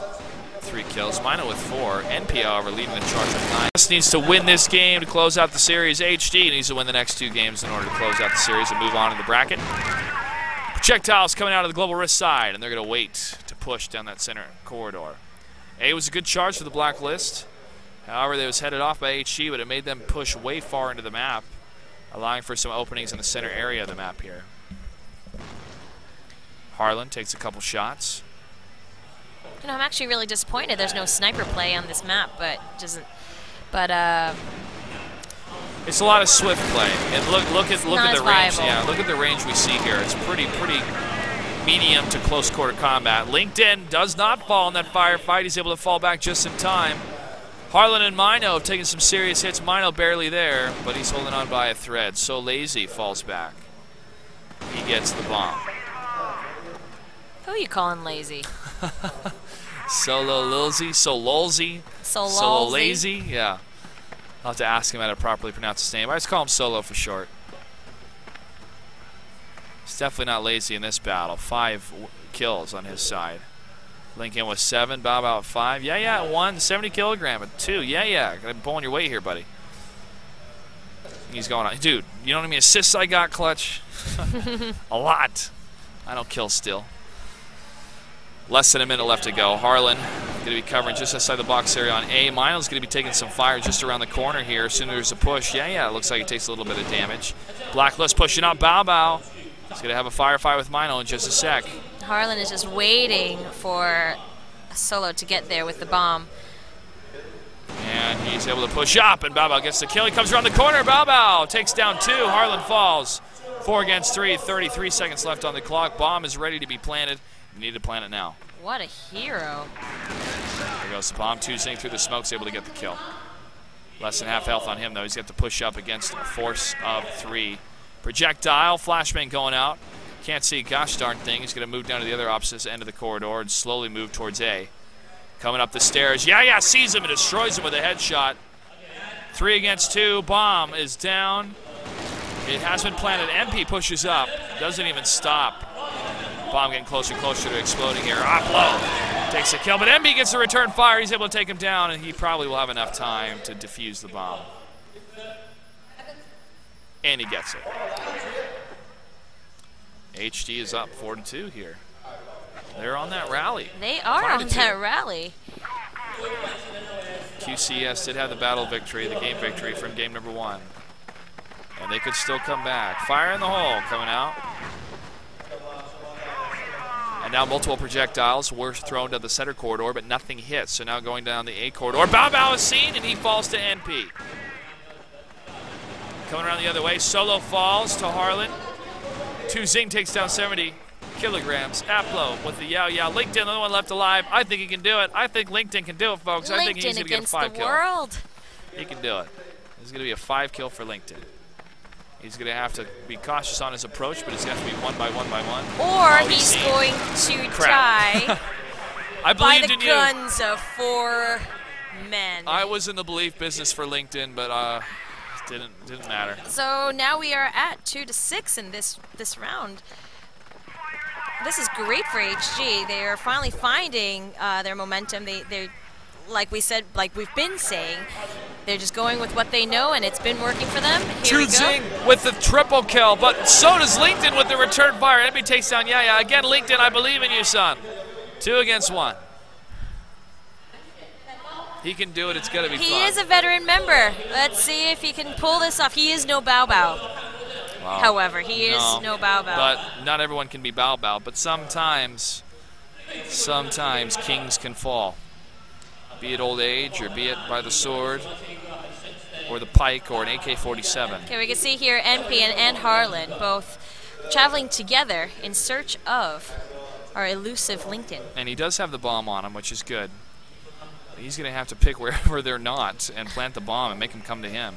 3 kills. Mino with 4. NP, however, leading the charge with 9. Just needs to win this game to close out the series. HG needs to win the next 2 games in order to close out the series and move on in the bracket. Projectiles coming out of the Global Risk side, and they're going to wait to push down that center corridor. A was a good charge for the Blacklist. However, they was headed off by HG, but it made them push way far into the map, allowing for some openings in the center area of the map here. Harlan takes a couple shots. You know, I'm actually really disappointed there's no sniper play on this map, it's a lot of swift play. And look at the range. Viable. Yeah, look at the range we see here. It's pretty medium to close quarter combat. LinkedIn does not fall in that firefight. He's able to fall back just in time. Harlan and Mino have taken some serious hits. Mino barely there, but he's holding on by a thread. So Lazy falls back. He gets the bomb. Who are you calling lazy? Solo Lilzy? Solo Lazy? Yeah. I'll have to ask him how to properly pronounce his name. I just call him Solo for short. He's definitely not lazy in this battle. 5 kills on his side. Lincoln with 7, Bao at 5. Yeah, 1, 70 kilogram at 2. Yeah. Gotta be pulling your weight here, buddy. He's going on. Dude, you know how many assists I got, Clutch? A lot. I don't kill still. Less than a minute left to go. Harlan going to be covering just outside the box area on A. Mino's going to be taking some fire just around the corner here as soon as there's a push. Yeah, it looks like he takes a little bit of damage. Blacklist pushing up Bao. He's going to have a firefight with Mino in just a sec. Harlan is just waiting for Solo to get there with the bomb. And he's able to push up, and Bao gets the kill. He comes around the corner. Bao takes down 2. Harlan falls. 4 against 3. 33 seconds left on the clock. Bomb is ready to be planted. You need to plant it now. What a hero. There goes the bomb. 2 Zing through the smoke's able to get the kill. Less than half health on him, though. He's got to push up against a force of 3. Projectile. Flashbang going out. Can't see a gosh darn thing. He's going to move down to the other opposite end of the corridor and slowly move towards A. Coming up the stairs. Yeah, sees him and destroys him with a headshot. 3 against 2. Bomb is down. It has been planted. MP pushes up. Doesn't even stop. Bomb getting closer and closer to exploding here. Aplo takes a kill, but MP gets the return fire. He's able to take him down, and he probably will have enough time to defuse the bomb. And he gets it. HG is up 4-2 here. They're on that rally. They are on that rally. QCES did have the battle victory, the game victory from game number 1. And they could still come back. Fire in the hole coming out. And now multiple projectiles were thrown to the center corridor, but nothing hits. So now going down the A corridor. Bao Bao is seen, and he falls to NP. Coming around the other way, Solo falls to Harlan. 2 Zing takes down 70 kilograms. Aplo with the Yao Yao. LinkedIn, the only one left alive. I think he can do it. I think LinkedIn can do it, folks. I think he's going to get a 5 kill. World. He can do it. There's going to be a 5 kill for LinkedIn. He's going to have to be cautious on his approach, but it's going to have to be one by one by one. Or he's going to die I by believed the in you. guns of 4 men. I was in the belief business for LinkedIn, but didn't matter. So now we are at 2-6 in this round. This is great for HG. They are finally finding their momentum. They like we said, like we've been saying, they're just going with what they know, and it's been working for them. Here we go. Zing with the triple kill, but so does LinkedIn with the return fire. Enemy takes down Yaya. Again, LinkedIn, I believe in you, son. 2 against 1. He can do it. It's going to be fun. He is a veteran member. Let's see if he can pull this off. He is no Bao Bao. Wow. However, he is no Bao Bao. But not everyone can be Bao Bao. But sometimes kings can fall. Be it old age, or be it by the sword, or the pike, or an AK-47. Okay, we can see here NP and Harlan both traveling together in search of our elusive LinkedIn. And he does have the bomb on him, which is good. He's going to have to pick wherever they're not and plant the bomb and make them come to him.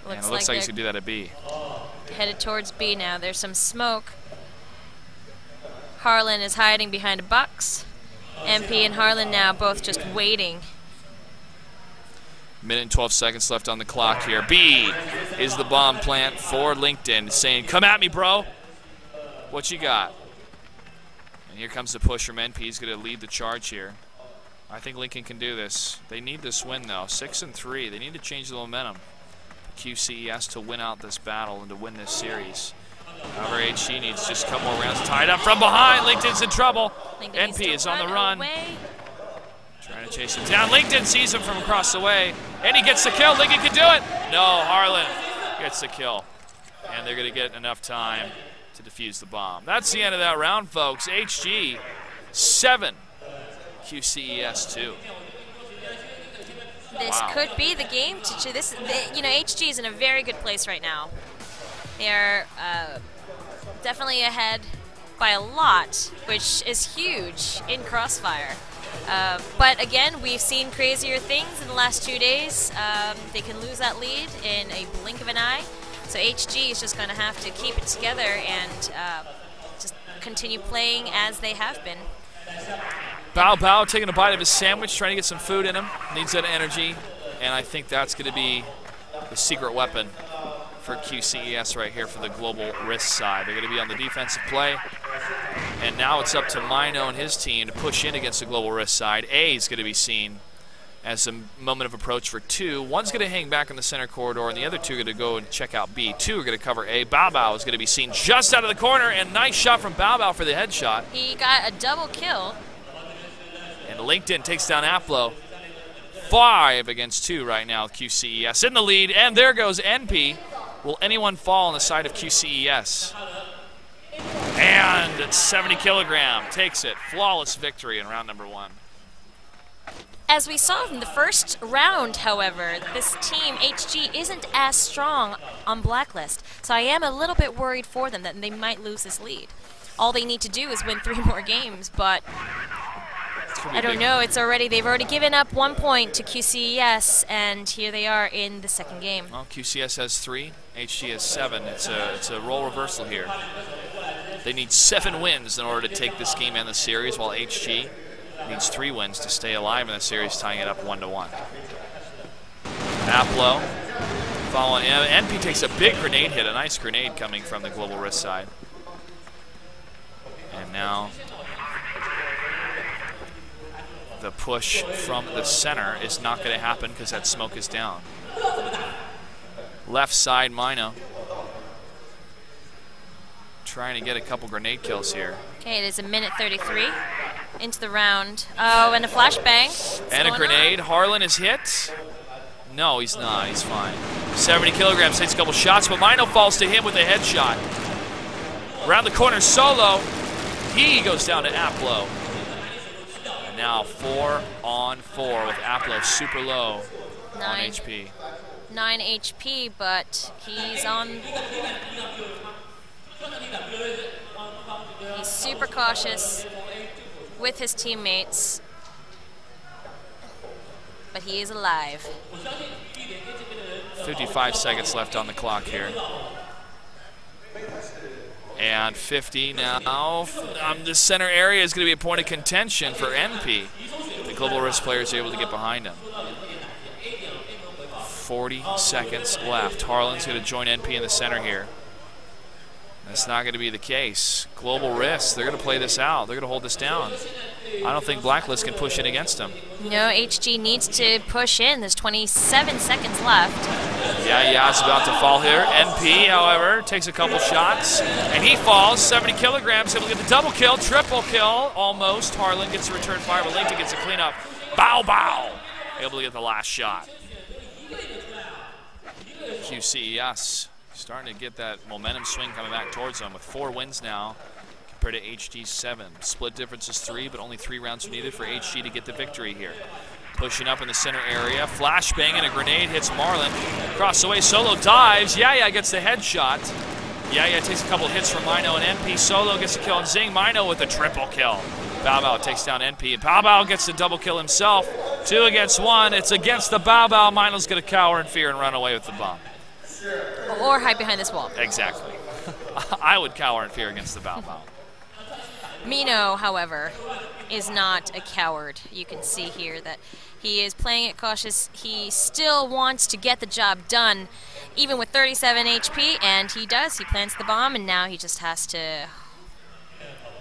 And it looks like he's going to do that at B. Headed towards B now. There's some smoke. Harlan is hiding behind a box. MP and Harlan now both just waiting. Minute and 12 seconds left on the clock here. B is the bomb plant for LinkedIn, saying, come at me, bro. What you got? And here comes the push from NP. He's going to lead the charge here. I think Lincoln can do this. They need this win, though. 6-3. They need to change the momentum. QCES to win out this battle and to win this series. However, HG needs just a couple more rounds. Tied up from behind. LinkedIn's in trouble. NP is on the run. Trying to chase him down. LinkedIn sees him from across the way. And he gets the kill. Lincoln can do it. No, Harlan gets the kill. And they're going to get enough time to defuse the bomb. That's the end of that round, folks. HG 7. QCES 2. This could be the game to HG is in a very good place right now. They're definitely ahead by a lot, which is huge in CrossFire. But again, we've seen crazier things in the last 2 days. They can lose that lead in a blink of an eye. So HG is just going to have to keep it together and just continue playing as they have been. Bao Bao taking a bite of his sandwich, trying to get some food in him. Needs that energy, and I think that's going to be the secret weapon for QCES right here for the global risk side. They're going to be on the defensive play, and now it's up to Mino and his team to push in against the global risk side. A is going to be seen as a moment of approach for 2. One's going to hang back in the center corridor, and the other 2 are going to go and check out B. 2 are going to cover A. Bao Bao is going to be seen just out of the corner, and nice shot from Bao Bao for the headshot. He got a double kill. And LinkedIn takes down Aplo. 5 against 2 right now. QCES in the lead, and there goes NP. Will anyone fall on the side of QCES? And 70 kilogram takes it. Flawless victory in round number 1. As we saw in the first round, however, this team, HG, isn't as strong on Blacklist. So I am a little bit worried for them that they might lose this lead. All they need to do is win 3 more games, but I don't know. They've already given up 1 point to QCES, and here they are in the second game. Well, QCS has 3, HG has 7. It's a role reversal here. They need 7 wins in order to take this game and the series, while HG needs 3 wins to stay alive in the series, tying it up 1-1. Aplo following him. NP takes a big grenade hit, a nice grenade coming from the global risk side. And now the push from the center is not going to happen because that smoke is down. Left side, Mino trying to get a couple grenade kills here. Okay, it is a minute 33 into the round. Oh, and a flashbang. And a grenade. Harlan is hit. No, he's not. He's fine. 70 kilograms, takes a couple shots, but Mino falls to him with a headshot. Around the corner, Solo He goes down to Aplo. And now 4 on 4 with Aplo super low on HP. 9 HP, but he's on. He's super cautious with his teammates, but he is alive. 55 seconds left on the clock here. And 50 now. The center area is going to be a point of contention for NP. The Global Risk players are able to get behind him. 40 seconds left. Harlan's going to join NP in the center here. That's not going to be the case. Global Risk, they're going to play this out. They're going to hold this down. I don't think Blacklist can push in against him. No, HG needs to push in. There's 27 seconds left. Yeah, it's about to fall here. NP, however, takes a couple shots, and he falls. 70 kilograms, able to get the double kill, triple kill, almost. Harlan gets a return fire, but Lincoln gets a cleanup. Bow, able to get the last shot. QCES starting to get that momentum swing coming back towards them with 4 wins now compared to HG's 7. Split difference is 3, but only 3 rounds are needed for HG to get the victory here. Pushing up in the center area, flashbang and a grenade hits Marlin. Across the way, Solo dives. Yeah, gets the headshot. Yeah, takes a couple hits from Mino and NP. Solo gets a kill and Zing. Mino with a triple kill. Bao takes down NP, and Bao gets the double kill himself. 2 against 1. It's against the Bao. Mino's going to cower in fear and run away with the bomb. Or hide behind this wall. Exactly. I would cower in fear against the Bao. Mino, however, is not a coward. You can see here that he is playing it cautious. He still wants to get the job done, even with 37 HP, and he does. He plants the bomb, and now he just has to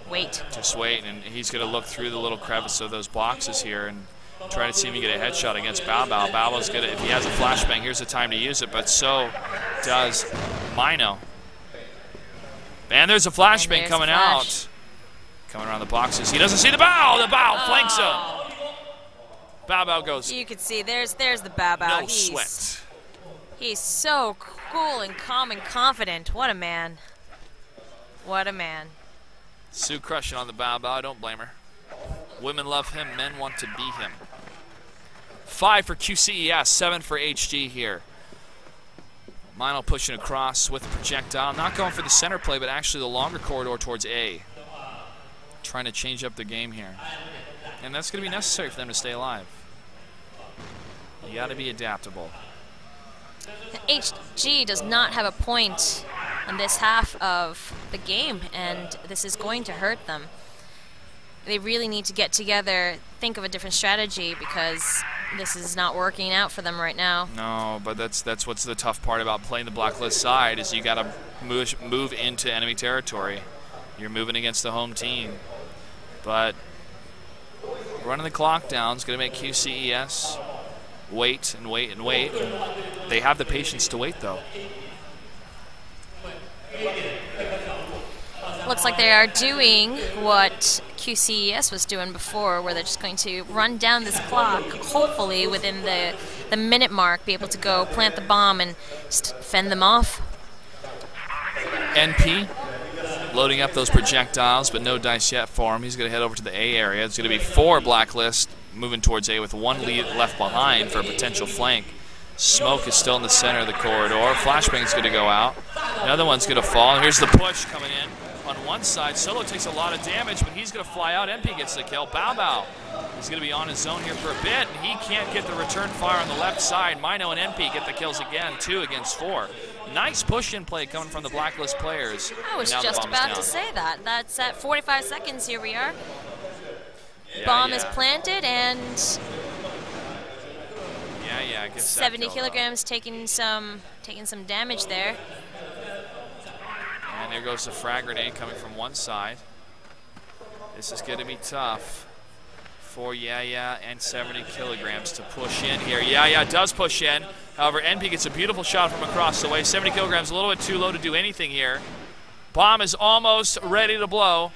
wait. Just wait, and he's going to look through the little crevice of those boxes here and try to see if he can get a headshot against Bao. Bao's going to, if he has a flashbang, here's the time to use it, but so does Mino. And there's a flashbang coming out. Coming around the boxes. He doesn't see the Bao. The Bao flanks him. Bao goes. You can see there's the Bao. No sweat. He's so cool and calm and confident. What a man. What a man. Sue crushing on the Bao. Don't blame her. Women love him. Men want to be him. 5 for QCES. 7 for HG here. Mino pushing across with a projectile. Not going for the center play, but actually the longer corridor towards A. Trying to change up the game here. And that's going to be necessary for them to stay alive. You got to be adaptable. HG does not have a point on this half of the game, and this is going to hurt them. They really need to get together, think of a different strategy, because this is not working out for them right now. No, but that's what's the tough part about playing the Blacklist side, is you got to move into enemy territory. You're moving against the home team. But running the clock down is going to make QCES wait and wait and wait. They have the patience to wait, though. Looks like they are doing what QCES was doing before, where they're just going to run down this clock, hopefully within the minute mark, be able to go plant the bomb and just fend them off. NP loading up those projectiles, but no dice yet for him. He's going to head over to the A area. It's going to be 4 Blacklist moving towards A with 1 lead left behind for a potential flank. Smoke is still in the center of the corridor. Flashbang is going to go out. Another one's going to fall. Here's the push coming in on one side. Solo takes a lot of damage, but he's going to fly out. NP gets the kill. Bao is going to be on his own here for a bit, and he can't get the return fire on the left side. Mino and NP get the kills again, 2 against 4. Nice push-in play coming from the Blacklist players. I was just about to say that. That's at 45 seconds. Here we are. Yeah, bomb is planted, and gets 70 kilograms taking some damage there. And there goes the frag grenade coming from one side. This is going to be tough for Yeah and 70 kilograms to push in here. Yeah does push in. However, NP gets a beautiful shot from across the way. 70 kilograms, a little bit too low to do anything here. Bomb is almost ready to blow.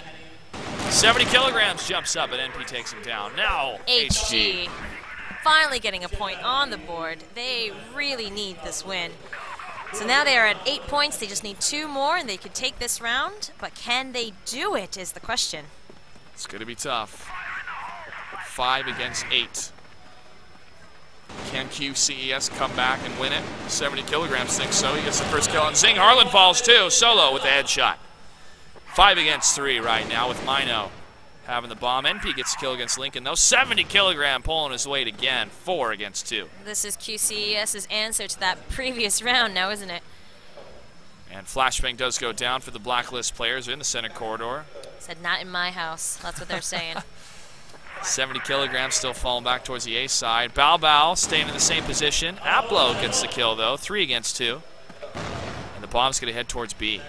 70 kilograms jumps up, and NP takes him down. Now, HG finally getting a point on the board. They really need this win. So now they are at 8 points. They just need 2 more, and they could take this round. But can they do it is the question. It's going to be tough. 5 against 8. Can QCES come back and win it? 70 kilograms thinks so. He gets the first kill on Zing. Harlan falls too. Solo with the headshot. 5 against 3 right now with Mino having the bomb. NP gets the kill against Lincoln though. 70 kilogram pulling his weight again. 4 against 2. This is QCES's answer to that previous round now, isn't it? And flashbang does go down for the blacklist players in the center corridor. Said not in my house. That's what they're saying. 70 kilograms still falling back towards the A side. Bao Bao staying in the same position. Aplo gets the kill though. 3 against 2. And the bomb's going to head towards B.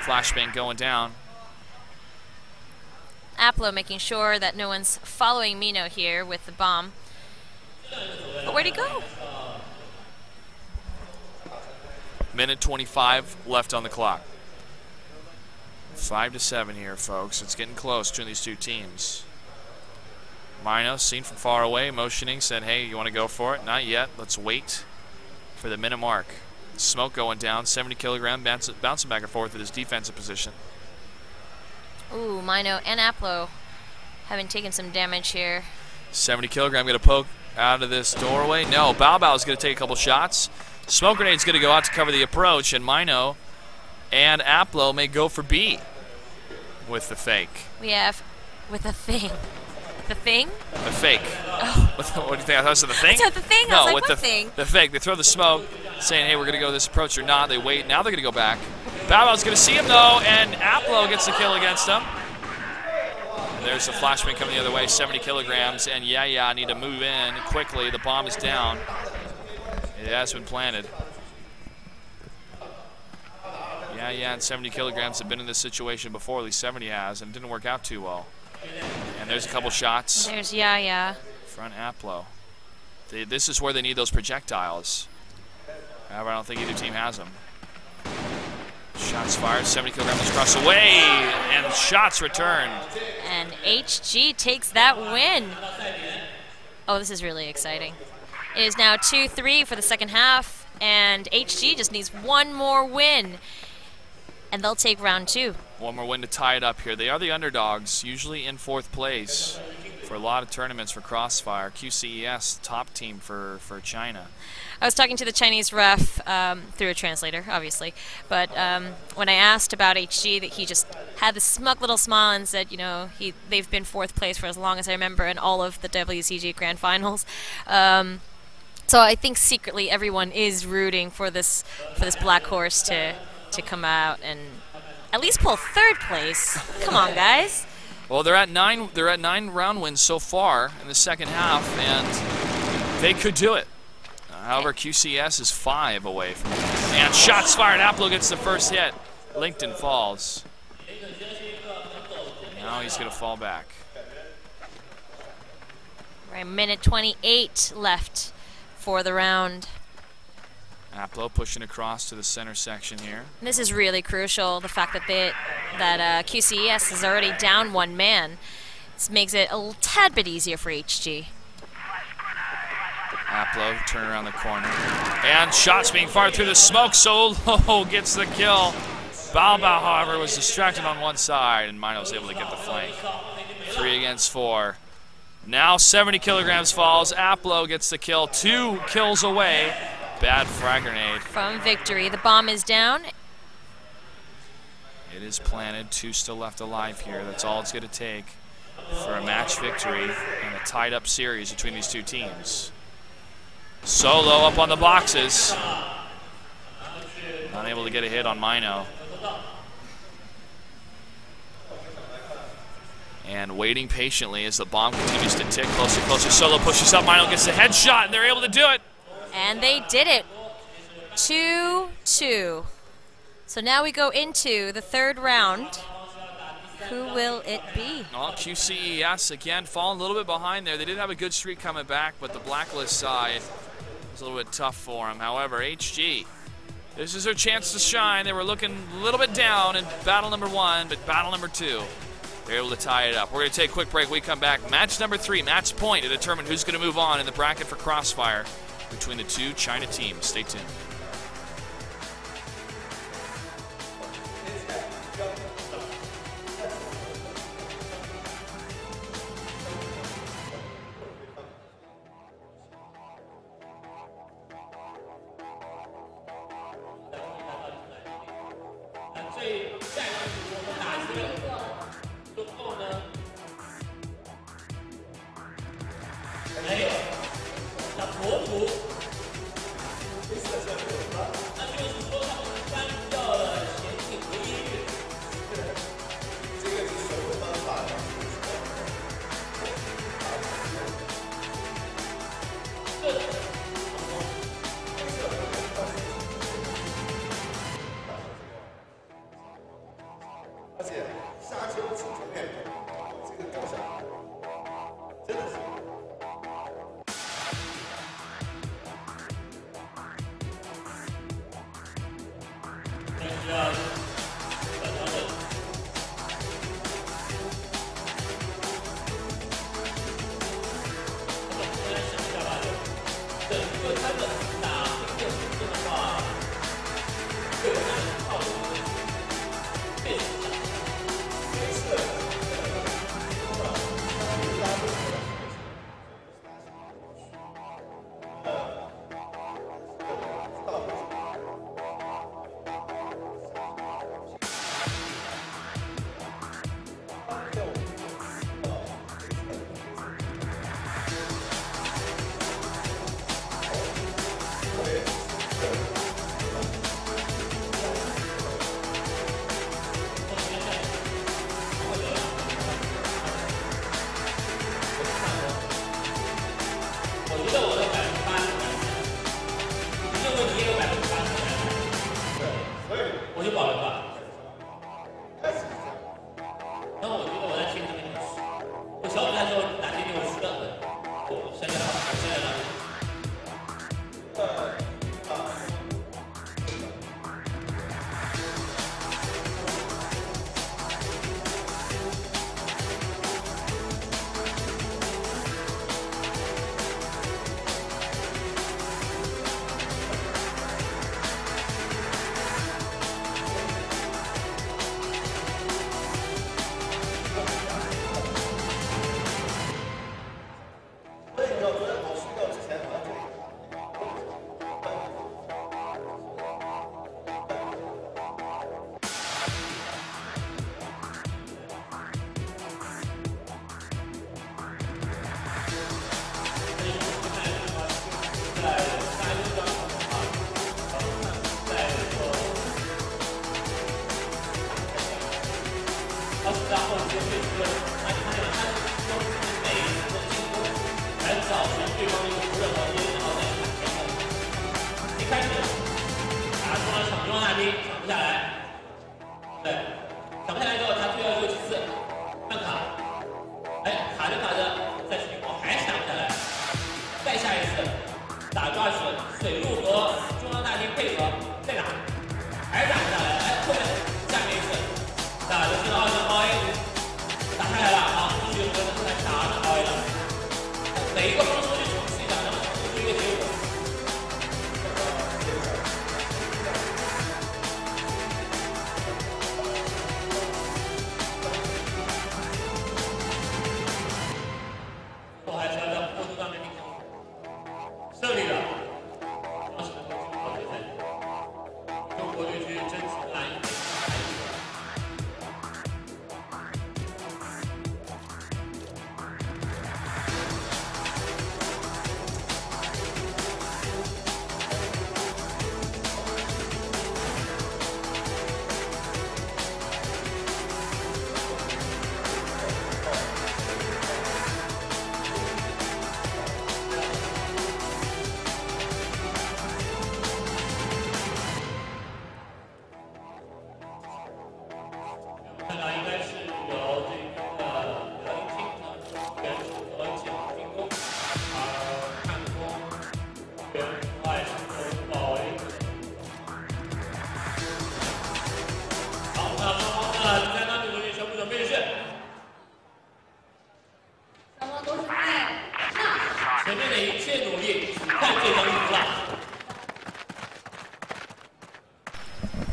Flashbang going down. Aplo making sure that no one's following Mino here with the bomb. But where'd he go? Minute 25 left on the clock. 5-7 here, folks. It's getting close between these two teams. Mino, seen from far away, motioning, said, hey, you want to go for it? Not yet. Let's wait for the minute mark. Smoke going down, 70 kilogram, bouncing back and forth at his defensive position. Ooh, Mino and Aplo having taken some damage here. 70 kilogram going to poke out of this doorway. No, Bao Bao is going to take a couple shots. Smoke grenade's going to go out to cover the approach, and Mino and Aplo may go for B with the fake. We have with a thing. The thing? The fake. Oh. What do you think? I thought it was the thing? I thought the thing. No, I was like, with what thing? The fake. They throw the smoke, saying, hey, we're going to go this approach or not. They wait. Now they're going to go back. Bao Bao's going to see him, though, and Aplo gets the kill against him. And there's the flashbang coming the other way, 70 kilograms, and yeah, I need to move in quickly. The bomb is down. It has been planted. Yeah, and 70 kilograms have been in this situation before, at least 70 has, and it didn't work out too well. And there's a couple shots. There's yeah. Front Aplo. This is where they need those projectiles. However, I don't think either team has them. Shots fired, 70 kilograms across the way, and shots returned. And HG takes that win. Oh, this is really exciting. It is now 2-3 for the second half, and HG just needs one more win. And they'll take round 2. One more win to tie it up here. They are the underdogs, usually in 4th place for a lot of tournaments for CrossFire. QCES, top team for China. I was talking to the Chinese ref through a translator, obviously. But when I asked about HG, that he just had this smug little smile and said, you know, they've been 4th place for as long as I remember in all of the WCG Grand Finals. So I think secretly everyone is rooting for this black horse to come out and at least pull 3rd place. Come on, guys. Well, they're at 9 round wins so far in the second half, and they could do it. However, QCS is 5 away from it. And shots fired. Aplo gets the first hit. Lincoln falls. Now he's going to fall back. Right, minute 28 left for the round. Aplo pushing across to the center section here. And this is really crucial, the fact that QCES is already down 1 man. This makes it a tad bit easier for HG. Aplo turn around the corner. And shots being fired through the smoke. Solo gets the kill. Bao Bao, however, was distracted on one side, and Mino was able to get the flank. 3 against 4. Now 70 kilograms falls. Aplo gets the kill. 2 kills away. Bad frag grenade. From victory. The bomb is down. It is planted. 2 still left alive here. That's all it's going to take for a match victory and a tied-up series between these two teams. Solo up on the boxes. Unable to get a hit on Mino. And waiting patiently as the bomb continues to tick closer, closer. Solo pushes up. Mino gets the headshot, and they're able to do it. And they did it. 2-2. So now we go into the 3rd round. Who will it be? Well, QCES, again, falling a little bit behind there. They did have a good streak coming back, but the blacklist side was a little bit tough for them. However, HG, this is their chance to shine. They were looking a little bit down in battle number 1, but battle number 2, they're able to tie it up. We're going to take a quick break. We come back. Match number 3, match point to determine who's going to move on in the bracket for CrossFire between the two China teams. Stay tuned. 而且杀球的出球率这个高效，真的是。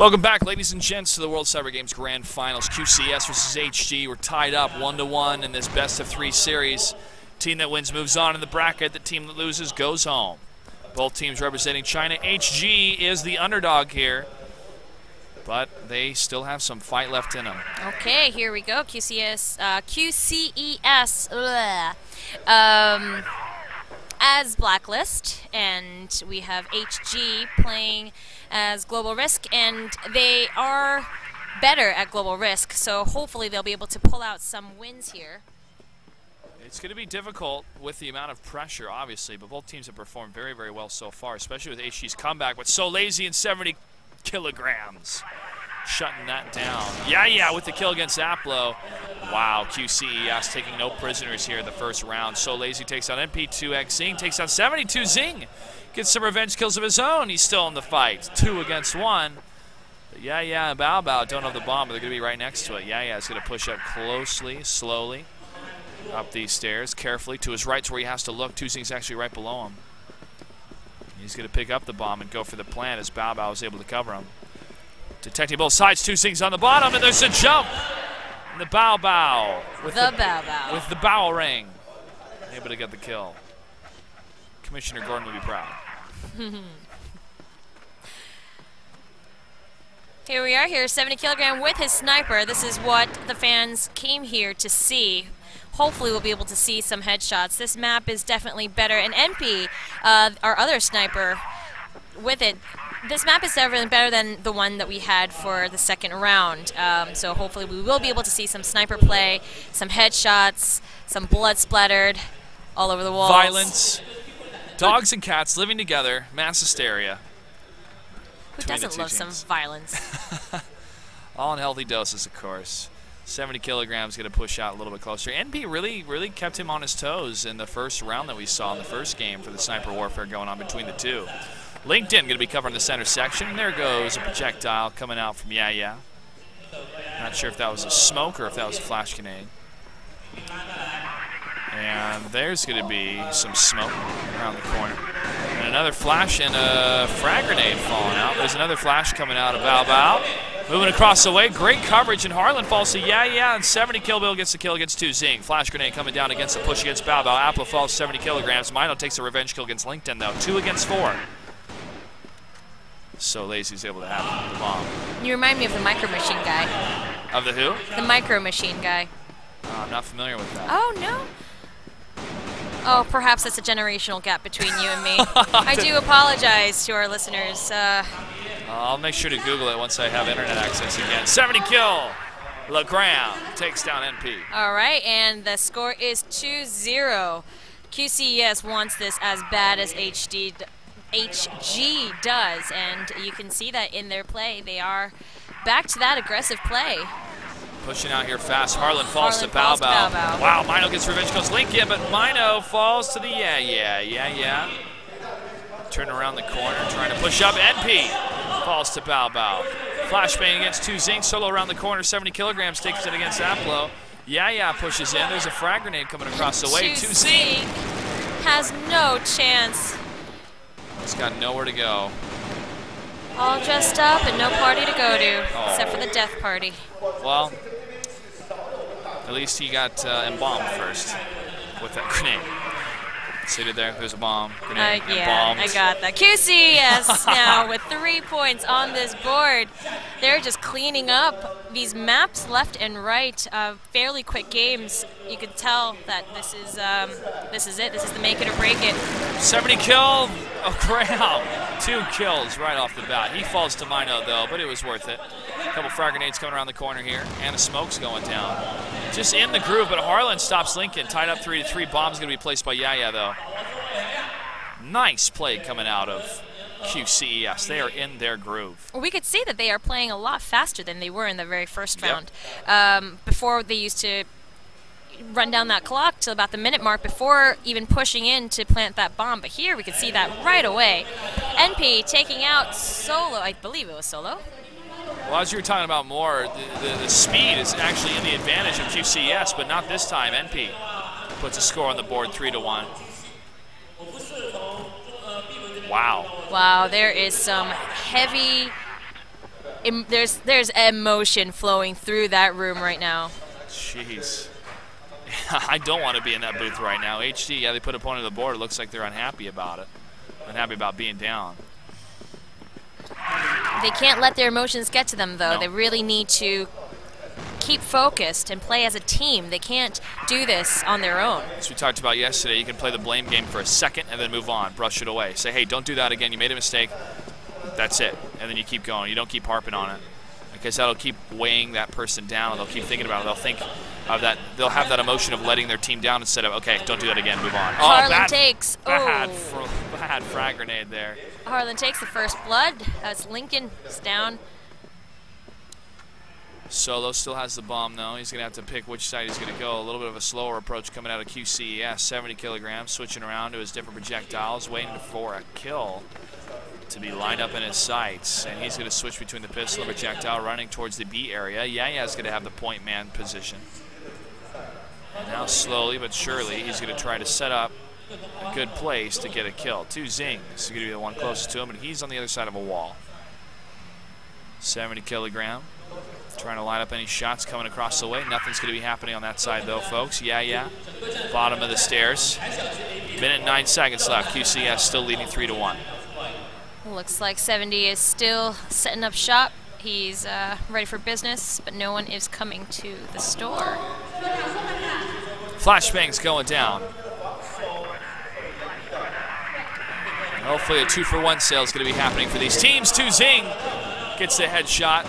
Welcome back, ladies and gents, to the World Cyber Games Grand Finals. QCS versus HG. We're tied up 1-1 in this best-of-3 series. Team that wins moves on in the bracket. The team that loses goes home. Both teams representing China. HG is the underdog here, but they still have some fight left in them. Okay, here we go. QCES as Blacklist, and we have HG playing as Global Risk, and they are better at Global Risk, so hopefully they'll be able to pull out some wins here. It's going to be difficult with the amount of pressure, obviously, but both teams have performed very, very well so far, especially with HG's comeback with So Lazy and 70 kilograms. shutting that down. Yeah, with the kill against Applo. Wow, QCES taking no prisoners here in the first round. So Lazy takes out NP2X Zing, takes out 72 Zing. Gets some revenge kills of his own. He's still in the fight. 2 against 1. But and Bao don't have the bomb, but they're going to be right next to it. Is going to push up closely, slowly, up these stairs, carefully. To his right's where he has to look. 2 Zing's actually right below him. He's going to pick up the bomb and go for the plant as Bao is able to cover him. Detecting both sides, 2 Zing's on the bottom, and there's a jump. And the Bao. With the Bao ring. Able to get the kill. Commissioner Gordon will be proud. Here we are, here 70 kilogram with his sniper. This is what the fans came here to see. Hopefully we'll be able to see some headshots. This map is definitely better. And NP, our other sniper, with it, this map is definitely better than the one that we had for the second round. So hopefully we will be able to see some sniper play, some headshots, some blood splattered all over the walls. Violence. Dogs and cats living together, mass hysteria. Who doesn't love some violence? All in healthy doses, of course. 70 kilograms, going to push out a little bit closer. NP really kept him on his toes in the first round that we saw in the first game for the sniper warfare going on between the two. LinkedIn going to be covering the center section. And there goes a projectile coming out from Not sure if that was a smoke or if that was a flash grenade. And there's going to be some smoke around the corner. And another flash and a frag grenade falling out. There's another flash coming out of Bao. Moving across the way. Great coverage, and Harlan falls to and 70 kill. Bill gets the kill against 2 Zing. Flash grenade coming down against the push against Bao. Applo falls 70 kilograms. Mino takes a revenge kill against LinkedIn, though. 2 against 4. So Lazy's able to have the bomb. You remind me of the Micro Machine guy. Of the who? The Micro Machine guy. I'm not familiar with that. Oh, no? Oh, perhaps it's a generational gap between you and me. I do apologize to our listeners. I'll make sure to Google it once I have internet access again. 70 kill. LeGrand takes down NP. All right, and the score is 2-0. QCES wants this as bad as HG does, and you can see that in their play. They are back to that aggressive play. Pushing out here fast. Harlan falls to Bao. Wow, Mino gets revenge kills Lincoln, but Mino falls to the Turn around the corner, trying to push up. NP falls to Bao. Flashbang against 2 Zing. Solo around the corner, 70 kilograms, takes it against Applo. Pushes in. There's a frag grenade coming across the way. 2 Zing has no chance. He's got nowhere to go. All dressed up and no party to go to, except for the death party. Well, at least he got embalmed first with that grenade. See it there? There's a bomb. Grenade. Yeah, I got that. QCES now with 3 points on this board. They're just cleaning up these maps left and right. Fairly quick games. You can tell that this is it. This is the make it or break it. 70 kill. Graham. 2 kills right off the bat. He falls to Mino though, but it was worth it. A couple frag grenades coming around the corner here, and the smoke's going down. Just in the groove, but Harlan stops Lincoln. Tied up 3-3. Bomb's going to be placed by though. Nice play coming out of QCES. They are in their groove. We could see that they are playing a lot faster than they were in the very first round. Before, they used to run down that clock till about the minute mark before even pushing in to plant that bomb. But here we can see that right away. NP taking out Solo. I believe it was Solo. Well, as you were talking about more, the speed is actually in the advantage of QCES, but not this time. NP puts a score on the board, 3-1. Wow. Wow, there is some heavy, there's emotion flowing through that room right now. Jeez. I don't want to be in that booth right now. HG, they put a point on the board. It looks like they're unhappy about it. Unhappy about being down. They can't let their emotions get to them, though. No. They really need to keep focused and play as a team. They can't do this on their own. As we talked about yesterday, you can play the blame game for a second and then move on, brush it away. Say, hey, don't do that again. You made a mistake. That's it. And then you keep going. You don't keep harping on it, because that'll keep weighing that person down, and they'll keep thinking about it. They'll think of that. They'll have that emotion of letting their team down instead of, okay, don't do that again, move on. Harlan takes. Bad frag grenade there. Harlan takes the first blood. That's Lincoln is down. Solo still has the bomb, though. He's going to have to pick which side he's going to go. A little bit of a slower approach coming out of QCES. 70 kilograms, switching around to his different projectiles, waiting for a kill to be lined up in his sights. And he's going to switch between the pistol and projectile, running towards the B area. Yaya's going to have the point man position. And now slowly but surely, he's going to try to set up a good place to get a kill. Two Zings is going to be the one closest to him, and he's on the other side of a wall. 70 kilogram. Trying to line up any shots coming across the way. Nothing's going to be happening on that side, though, folks. Yeah. Bottom of the stairs. Minute and 9 seconds left. QCS still leading 3-1. Looks like 70 is still setting up shop. He's ready for business, but no one is coming to the store. Flashbang's going down. And hopefully a 2-for-1 sale is going to be happening for these teams. 2 Zing gets the headshot.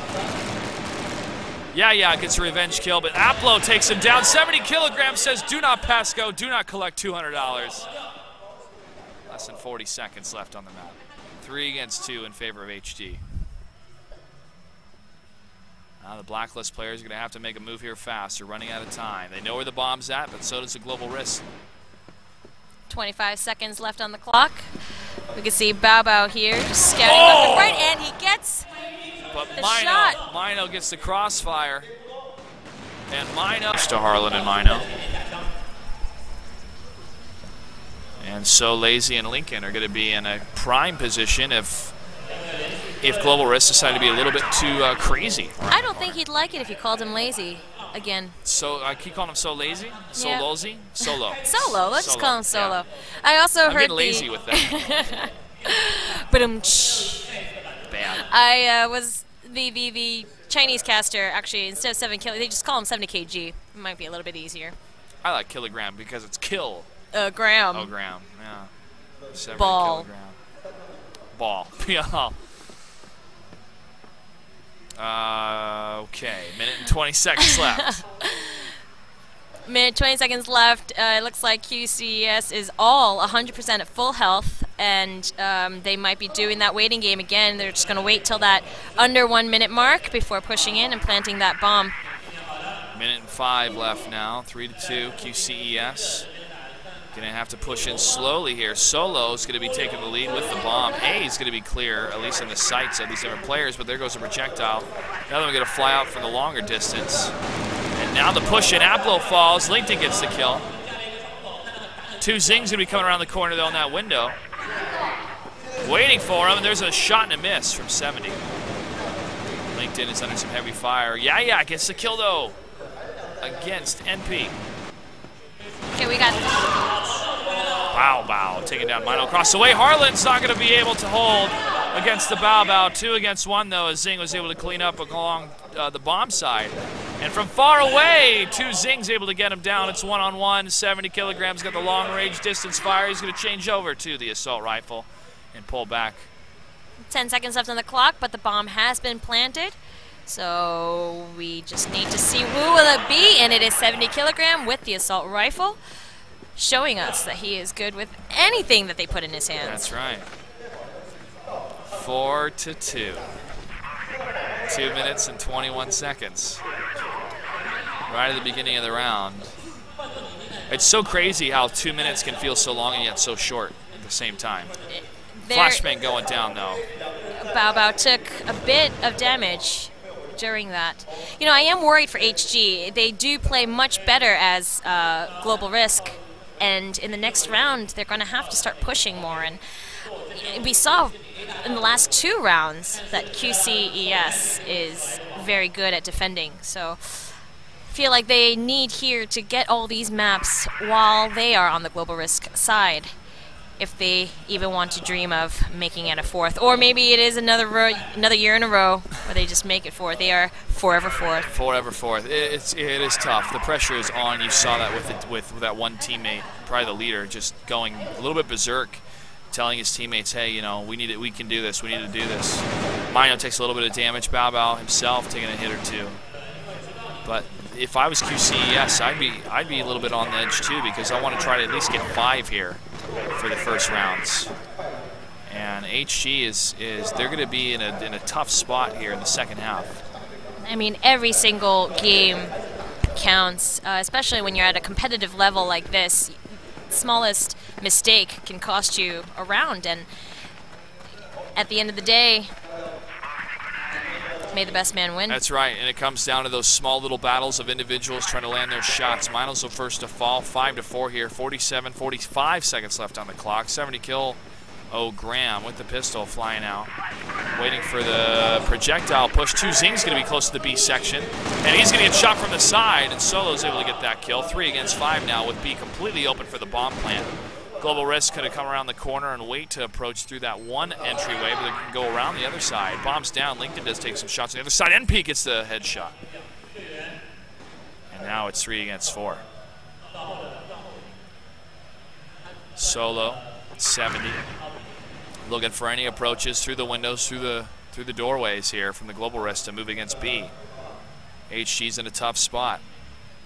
Yeah, gets a revenge kill, but Aplo takes him down. 70 kilograms, says do not pass go, do not collect $200. Less than 40 seconds left on the map. 3 against 2 in favor of HG. Now the Blacklist players are going to have to make a move here fast. They're running out of time. They know where the bomb's at, but so does the Global Risk. 25 seconds left on the clock. We can see Bao here just scouting left and right, and he gets the shot. Mino gets the crossfire. And Mino to Harlan and Mino. And so Lazy and Lincoln are going to be in a prime position if Global Risk decide to be a little bit too crazy. I don't think he'd like it if you called him lazy again. So I keep calling him so lazy? So lozy? Solo. Solo. Let's just call him Solo. Yeah. I also heard getting lazy with that. But bad. I was the Chinese caster, actually, instead of 7 kg, they just call him 70 kg. It might be a little bit easier. I like kilogram because it's kill. Gram. Oh, gram, yeah. 70 Ball. kilogram. Ball. Yeah. Okay, minute and 20 seconds left. Minute 20 seconds left. It looks like QCES is all 100% at full health, and they might be doing that waiting game again. They're just going to wait till that under 1 minute mark before pushing in and planting that bomb. Minute and 5 left now. 3-2 QCES. Going to have to push in slowly here. Solo's going to be taking the lead with the bomb. A's going to be clear, at least in the sights of these different players, but there goes a projectile. Another one going to fly out from the longer distance. And now the push in. Aplo falls. LinkedIn gets the kill. 2 Zing's going to be coming around the corner, though, in that window. Waiting for him, and there's a shot and a miss from 70. LinkedIn is under some heavy fire. Yeah, gets the kill, though, against NP. Okay, we got Bao taking down Mino across the way. Harlan's not going to be able to hold against the Bao. 2 against 1, though, as Zing was able to clean up along the bomb side. And from far away, 2 Zing's able to get him down. It's 1-on-1. 70 kilograms, got the long-range distance fire. He's going to change over to the assault rifle and pull back. 10 seconds left on the clock, but the bomb has been planted. So we just need to see who will it be, and it is 70 kilogram with the assault rifle, showing us that he is good with anything that they put in his hands. That's right. 4-2. 2 minutes and 21 seconds. Right at the beginning of the round. It's so crazy how 2 minutes can feel so long and yet so short at the same time. Flashbang going down, though. Bao took a bit of damage during that. You know, I am worried for HG. They do play much better as Global Risk, and in the next round, they're going to have to start pushing more. And we saw in the last 2 rounds that QCES is very good at defending. So I feel like they need here to get all these maps while they are on the Global Risk side, if they even want to dream of making it a 4th. Or maybe it is another year in a row where they just make it 4th. They are forever 4th. Forever 4th. It is tough. The pressure is on. You saw that with that one teammate, probably the leader, just going a little bit berserk, telling his teammates, hey, you know, we can do this. We need to do this. Mino takes a little bit of damage. Bao himself taking a hit or 2. But if I was QCES, I'd be a little bit on the edge too, because I want to try to at least get 5 here for the first rounds. And HG is they're going to be in a tough spot here in the second half. I mean, every single game counts, especially when you're at a competitive level like this. Smallest mistake can cost you a round, and at the end of the day, may the best man win. That's right, and it comes down to those small little battles of individuals trying to land their shots. Minos the first to fall, 5-4 here, 45 seconds left on the clock. 70 kill. Oh, Graham with the pistol flying out. Waiting for the projectile push. Tu Xing's going to be close to the B section. And he's going to get shot from the side, and Solo's able to get that kill. 3 against 5 now with B completely open for the bomb plant. Global Risk could have come around the corner and wait to approach through that one entryway, but they can go around the other side. Bombs down. LinkedIn does take some shots on the other side. NP gets the headshot. And now it's 3 against 4. Solo, 70. Looking for any approaches through the windows, through the doorways here from the Global Risk to move against B. HG's in a tough spot.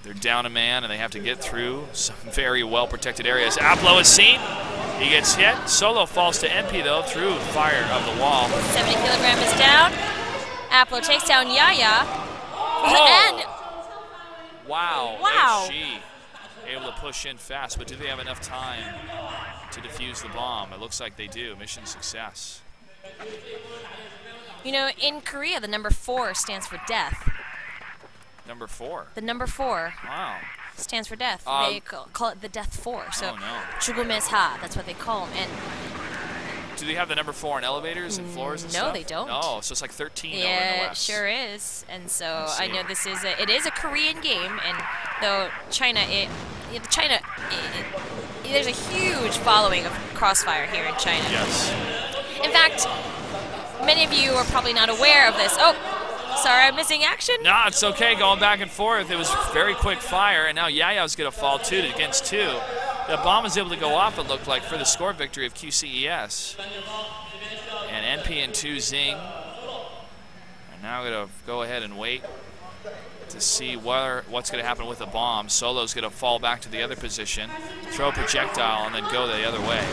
They're down a man, and they have to get through some very well-protected areas. Aplo is seen. He gets hit. Solo falls to NP, though, through fire of the wall. 70 kilogram is down. Aplo takes down Yaya. Oh! And Wow. Wow. HG able to push in fast, but do they have enough time to defuse the bomb? It looks like they do. Mission success. you know, in Korea, the number 4 stands for death. Number 4? The number 4 Wow. stands for death. They call it the Death 4. So, oh, no. 죽음의 4, that's what they call them. And do they have the number 4 in elevators and floors and stuff? no, they don't. Oh, so it's like 13 over in the yeah, it West. sure is. And so I know this is it is a Korean game, and though China, there's a huge following of CrossFire here in China. Yes. In fact, many of you are probably not aware of this. Oh, sorry, I'm missing action. No, it's okay. Going back and forth. It was very quick fire, and now Yaya's going to fall 2 against 2. The bomb was able to go off, it looked like, for the score victory of QCES. And NP and Tu Xing are now going to go ahead and wait to see what's going to happen with the bomb. Solo's going to fall back to the other position, throw a projectile, and then go the other way.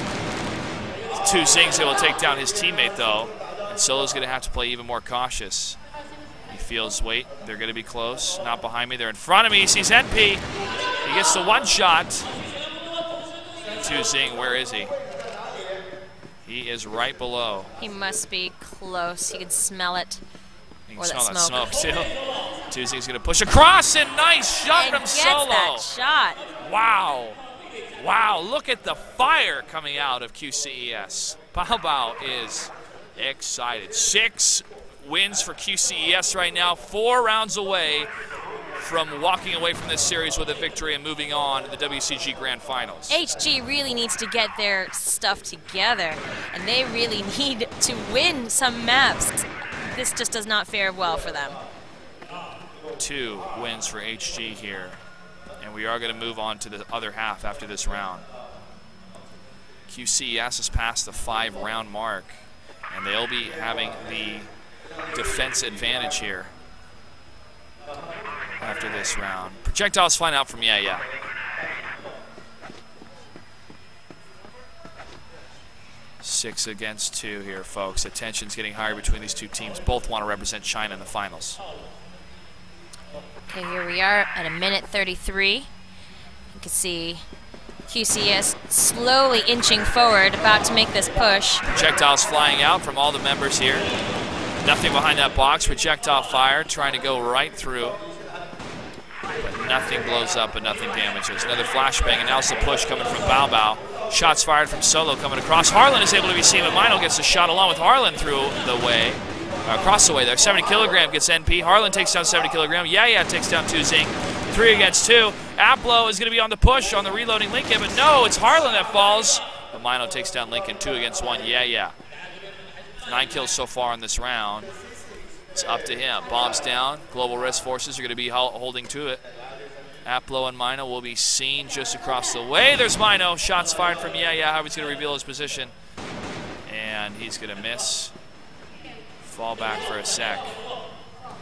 Tu Xing's able to take down his teammate, though, and Solo's going to have to play even more cautious. He feels, wait, they're going to be close. Not behind me, they're in front of me. He sees NP. He gets the one shot. Tu Xing, where is he? He is right below. He must be close. He can smell it. You can Or smell that that smoke. smoke, too. Tu Xing's going to push across, and nice shot And from gets Solo. that shot. Wow. Wow, look at the fire coming out of QCES. Bao Bao is excited. 6 wins for QCES right now, 4 rounds away from walking away from this series with a victory and moving on to the WCG Grand Finals. HG really needs to get their stuff together, and they really need to win some maps. This just does not fare well for them. 2 wins for HG here, and we are going to move on to the other half after this round. QCES has passed the 5-round mark, and they'll be having the defense advantage here after this round. Projectiles flying out from Yeah. 6 against 2 here, folks. The tension's getting higher between these two teams. Both want to represent China in the finals. Okay, here we are at 1:33. You can see QCS slowly inching forward, about to make this push. Projectiles flying out from all the members here. Nothing behind that box. Projectile fire trying to go right through. But nothing blows up and nothing damages. Another flashbang, and now's the push coming from Bao Bao. Shots fired from Solo coming across. Harlan is able to be seen, but Mino gets a shot along with Harlan through the way. Across the way there. 70 kilogram gets NP. Harlan takes down 70 kilogram. Yeah takes down Tu Xing. 3 against 2. Aplo is going to be on the push on the reloading Lincoln, but no, it's Harlan that falls. But Mino takes down Lincoln. 2 against 1. Yeah. 9 kills so far in this round. It's up to him. Bombs down. Global Risk forces are going to be holding to it. Aplo and Mino will be seen just across the way. There's Mino. Shots fired from Yeah. How he's going to reveal his position. And he's going to miss. Fall back for a sec.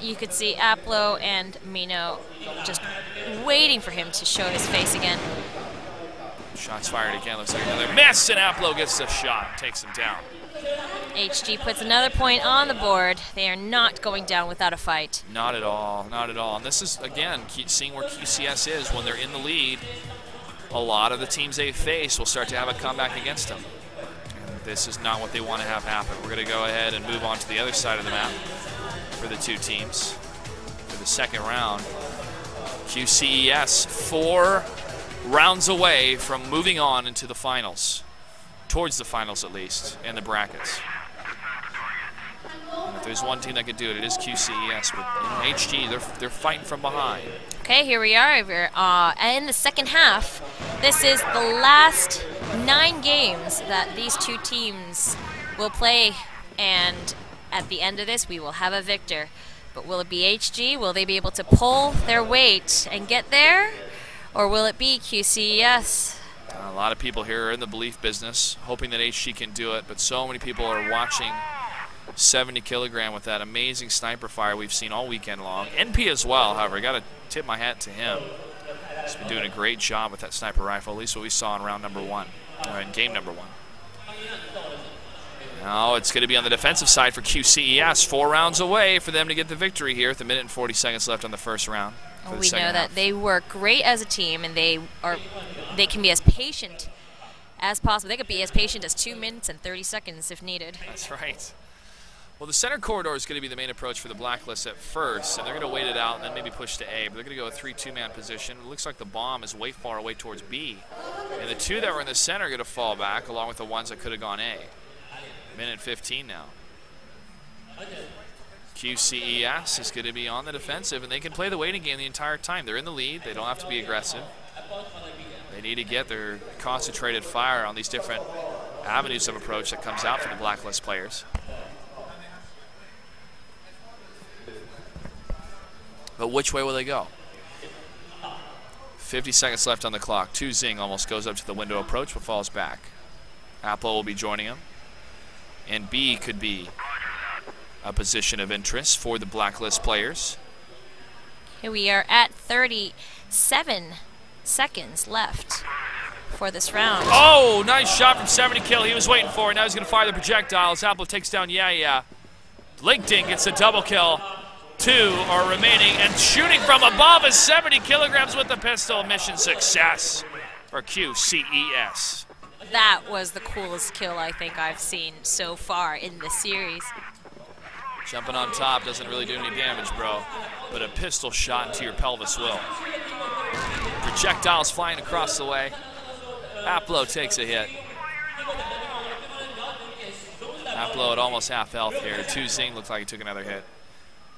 You could see Aplo and Mino just waiting for him to show his face again. Shots fired again. Looks like another miss, and Aplo gets the shot. Takes him down. HG puts another point on the board. They are not going down without a fight. Not at all, not at all. And this is, again, seeing where QCS is when they're in the lead. A lot of the teams they face will start to have a comeback against them. And this is not what they want to have happen. We're going to go ahead and move on to the other side of the map for the two teams for the second round. QCES 4 rounds away from moving on into the finals, towards the finals at least, in the brackets. And if there's one team that could do it, it is QCES. But you know, HG, they're fighting from behind. Okay, here we are. In the second half, this is the last 9 games that these two teams will play, and at the end of this, we will have a victor. But will it be HG? Will they be able to pull their weight and get there? Or will it be QCES? A lot of people here are in the belief business, hoping that HG can do it, but so many people are watching 70 kilogram with that amazing sniper fire we've seen all weekend long. NP as well, however, I got to tip my hat to him. He's been doing a great job with that sniper rifle, at least what we saw in round number 1, or in game number 1. Now it's going to be on the defensive side for QCES. 4 rounds away for them to get the victory here with 1 minute and 40 seconds left on the first round. We know that they work great as a team, and they can be as patient as possible. They could be as patient as 2 minutes and 30 seconds if needed. That's right. Well, the center corridor is going to be the main approach for the Blacklist at first, and they're going to wait it out and then maybe push to A, but they're going to go a 3-2-man position. It looks like the bomb is way far away towards B, and the 2 that were in the center are going to fall back, along with the ones that could have gone A. 1:15 now. QCES is going to be on the defensive, and they can play the waiting game the entire time. They're in the lead. They don't have to be aggressive. They need to get their concentrated fire on these different avenues of approach that comes out from the Blacklist players. But which way will they go? 50 seconds left on the clock. 2 Zing almost goes up to the window approach but falls back. Apple will be joining him. And B could be a position of interest for the Blacklist players. Here we are at 37 seconds left for this round. Oh, nice shot from 70 kill. He was waiting for it. Now he's going to fire the projectiles. Apple takes down Yeah. LinkedIn gets a double kill. 2 are remaining, and shooting from above is 70 kilograms with the pistol. Mission success for QCES. That was the coolest kill I think I've seen so far in the series. Jumping on top doesn't really do any damage, bro, but a pistol shot into your pelvis will. Projectiles flying across the way. Aplo takes a hit. Aplo at almost half health here. 2 Zing looks like he took another hit.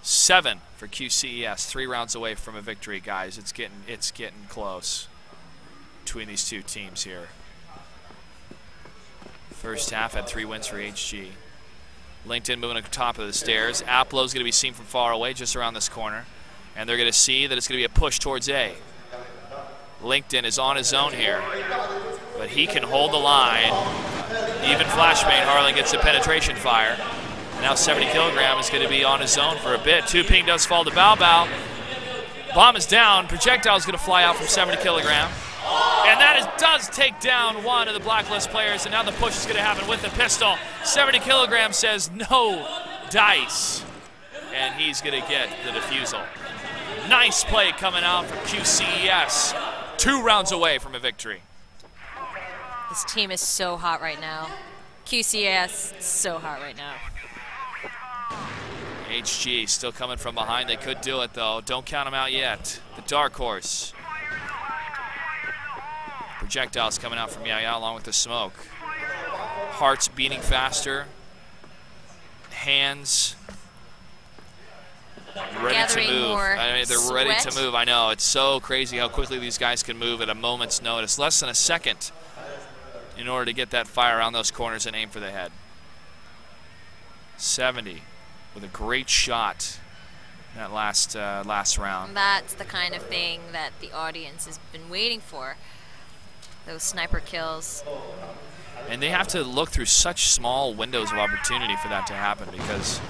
7 for QCES. 3 rounds away from a victory, guys. It's getting close between these two teams here. First half had 3 wins for HG. LinkedIn moving to the top of the stairs. Aplo's going to be seen from far away, just around this corner. And they're going to see that it's going to be a push towards A. LinkedIn is on his own here, but he can hold the line. Even Flashbang Harlan gets the penetration fire. And now 70 kilogram is going to be on his own for a bit. 2 Ping does fall to Bao. Bomb is down. Projectile is going to fly out from 70 kilogram. And that does take down one of the Blacklist players, and now the push is going to happen with the pistol. 70 kilogram says no dice, and he's going to get the defusal. Nice play coming out from QCES. 2 rounds away from a victory. This team is so hot right now. QCES is so hot right now. HG still coming from behind. They could do it, though. Don't count them out yet. The dark horse. Projectiles coming out from Yaya along with the smoke. Hearts beating faster. Hands ready to move. I mean, they're ready to move. I know. It's so crazy how quickly these guys can move at a moment's notice. Less than a second in order to get that fire around those corners and aim for the head. 70 with a great shot in that last round. That's the kind of thing that the audience has been waiting for. Those sniper kills. And they have to look through such small windows of opportunity for that to happen, because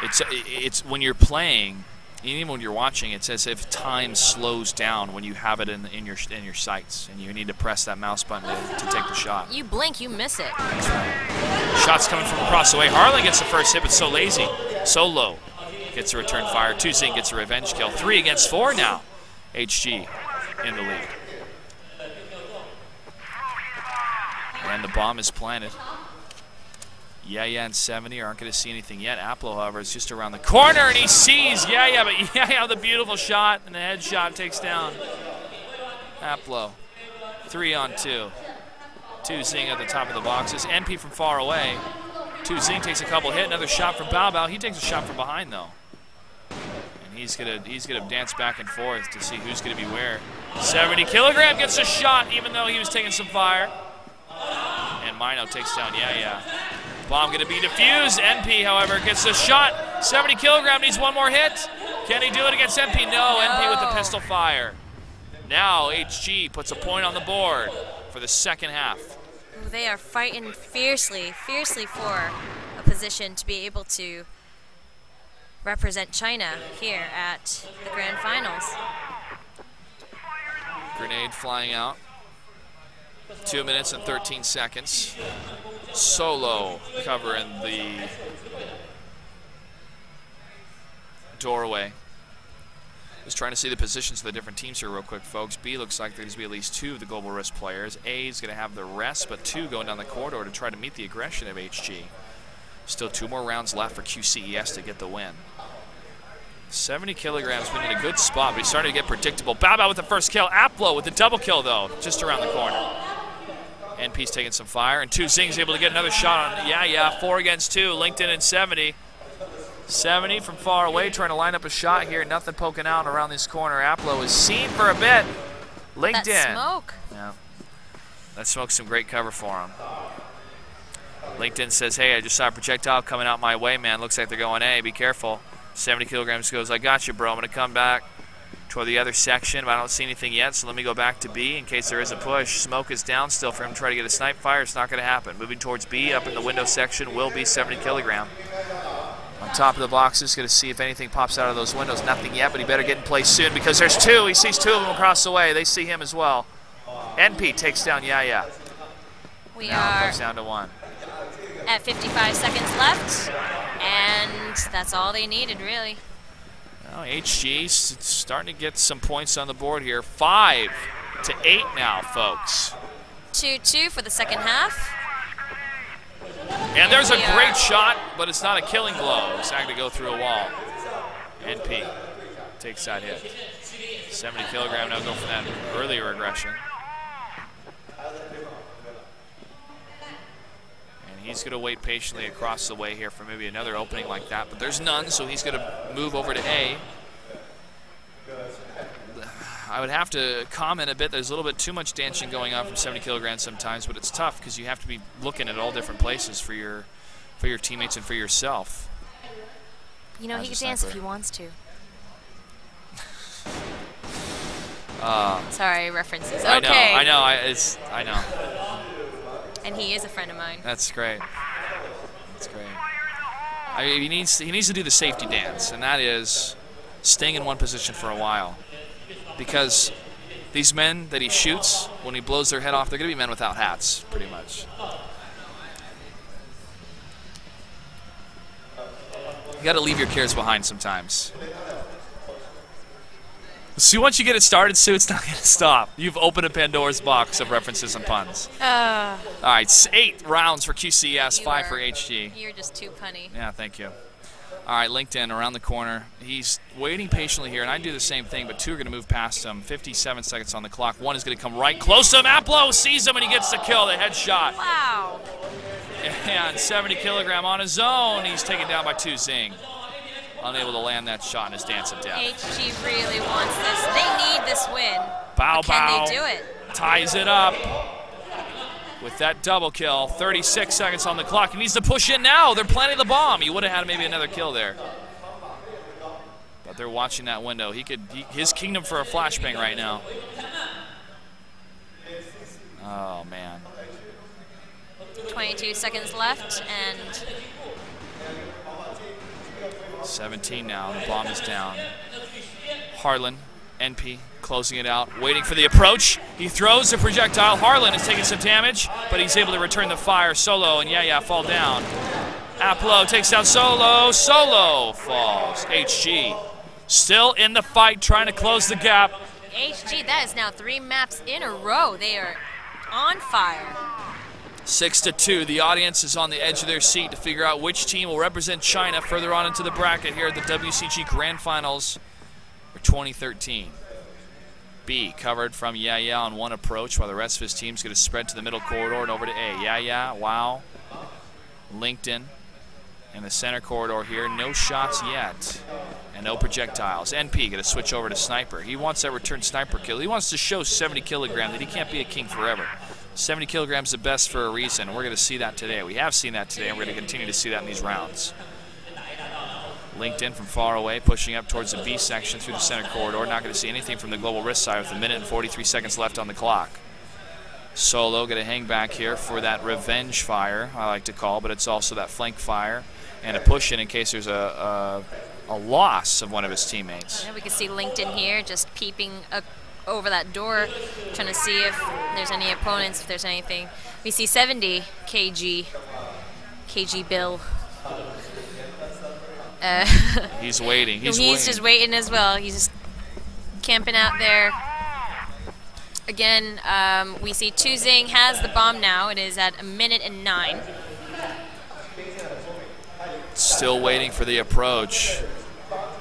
it's when you're playing even when you're watching, it's as if time slows down when you have it in your sights, and you need to press that mouse button to take the shot. You blink, you miss it. That's right. Shots coming from across the way. Harlan gets the first hit, but so lazy, so low. Gets a return fire. Zing gets a revenge kill. 3 against 4 now. HG in the lead. And the bomb is planted. Yeah, and 70 aren't going to see anything yet. Aplo, however, is just around the corner, and he sees but the beautiful shot, and the headshot takes down Aplo. 3 on 2. Zing at the top of the boxes. NP from far away. Zing takes a couple hit. Another shot from Bao. He takes a shot from behind though, and he's gonna dance back and forth to see who's gonna be where. 70 kilogram gets a shot, even though he was taking some fire. And Mino takes down Bomb gonna be defused. NP, however, gets a shot. 70 kilogram needs one more hit. Can he do it against NP? No, NP with the pistol fire. Now HG puts a point on the board for the second half. They are fighting fiercely for a position to be able to represent China here at the Grand Finals. Grenade flying out. 2 minutes and 13 seconds. Solo covering the doorway. Just trying to see the positions of the different teams here real quick, folks. B looks like there's going to be at least 2 of the Global Risk players. A is going to have the rest, but 2 going down the corridor to try to meet the aggression of HG. Still 2 more rounds left for QCES to get the win. 70 kilograms been in a good spot, but he's starting to get predictable. Bao with the first kill. Aplo with the double kill, though, just around the corner. NP's taking some fire, and Zing's able to get another shot on 4 against 2. LinkedIn and 70. 70 from far away, trying to line up a shot here. Nothing poking out around this corner. Aplo is seen for a bit. LinkedIn. That smoke. Yeah. That smoke's some great cover for him. LinkedIn says, hey, I just saw a projectile coming out my way, man. Looks like they're going A. Be careful. 70 kilograms goes, I got you, bro. I'm going to come back toward the other section, but I don't see anything yet, so let me go back to B in case there is a push. Smoke is down still for him to try to get a snipe fire. It's not going to happen. Moving towards B, up in the window section, will be 70 kilogram. On top of the boxes, going to see if anything pops out of those windows. Nothing yet, but he better get in place soon because there's 2. He sees 2 of them across the way. They see him as well. NP takes down We now are comes down to 1. at 55 seconds left, and that's all they needed, really. Well, HG starting to get some points on the board here. 5 to 8 now, folks. 2-2 for the second half. And there's a great shot, but it's not a killing blow. It's not going to go through a wall. NP takes that hit. 70 kilogram now go for that earlier aggression. And he's going to wait patiently across the way here for maybe another opening like that, but there's none, so he's going to move over to A. I would have to comment a bit. There's a little bit too much dancing going on from 70 kilograms sometimes, but it's tough because you have to be looking at all different places for your teammates and for yourself. You know, he can dance if he wants to. Sorry, references. Okay. I know. And he is a friend of mine. That's great. That's great. I mean, he needs to do the safety dance, and that is staying in one position for a while. Because these men that he shoots, when he blows their head off, they're going to be men without hats, pretty much. You got to leave your cares behind sometimes. See, once you get it started, Sue, it's not going to stop. You've opened a Pandora's box of references and puns. All right, 8 rounds for QCS, 5 for HG. You're just too punny. Yeah, thank you. All right, LinkedIn around the corner. He's waiting patiently here, and I do the same thing, but 2 are going to move past him. 57 seconds on the clock. 1 is going to come right close to him. Aplo sees him, and he gets the kill, the headshot. Wow. And 70 kilogram on his own. He's taken down by Zing. Unable to land that shot in his dance of death. HG really wants this. They need this win. Bao. Can they do it? Ties it up with that double kill. 36 seconds on the clock. He needs to push in now. They're planting the bomb. He would have had maybe another kill there. But they're watching that window. His kingdom for a flashbang right now. Oh, man. 22 seconds left, and 17 now. The bomb is down. Harlan, NP, closing it out, waiting for the approach. He throws the projectile. Harlan is taking some damage, but he's able to return the fire. Solo and Yeah fall down. Aplo takes down Solo. Solo falls. HG still in the fight, trying to close the gap. HG, that is now 3 maps in a row. They are on fire. 6-2. The audience is on the edge of their seat to figure out which team will represent China further on into the bracket here at the WCG Grand Finals for 2013. B covered from Yeah on one approach, while the rest of his team's going to spread to the middle corridor and over to A. Yeah, wow. LinkedIn in the center corridor here. No shots yet. And no projectiles. NP going to switch over to Sniper. He wants that return sniper kill. He wants to show 70 kilogram that he can't be a king forever. 70 kilograms is the best for a reason. We're going to see that today. We have seen that today, and we're going to continue to see that in these rounds. LinkedIn from far away, pushing up towards the B section through the center corridor. Not going to see anything from the Global Risk side with 1 minute and 43 seconds left on the clock. Solo going to hang back here for that revenge fire, I like to call, but it's also that flank fire and a push in case there's a loss of one of his teammates. Yeah, we can see LinkedIn here just peeping over that door, trying to see if there's any opponents, if there's anything. We see 70 KG Bill. He's waiting. He's just waiting as well. He's just camping out there. Again, we see Tuzing has the bomb now. It is at 1 minute and 9. Still waiting for the approach.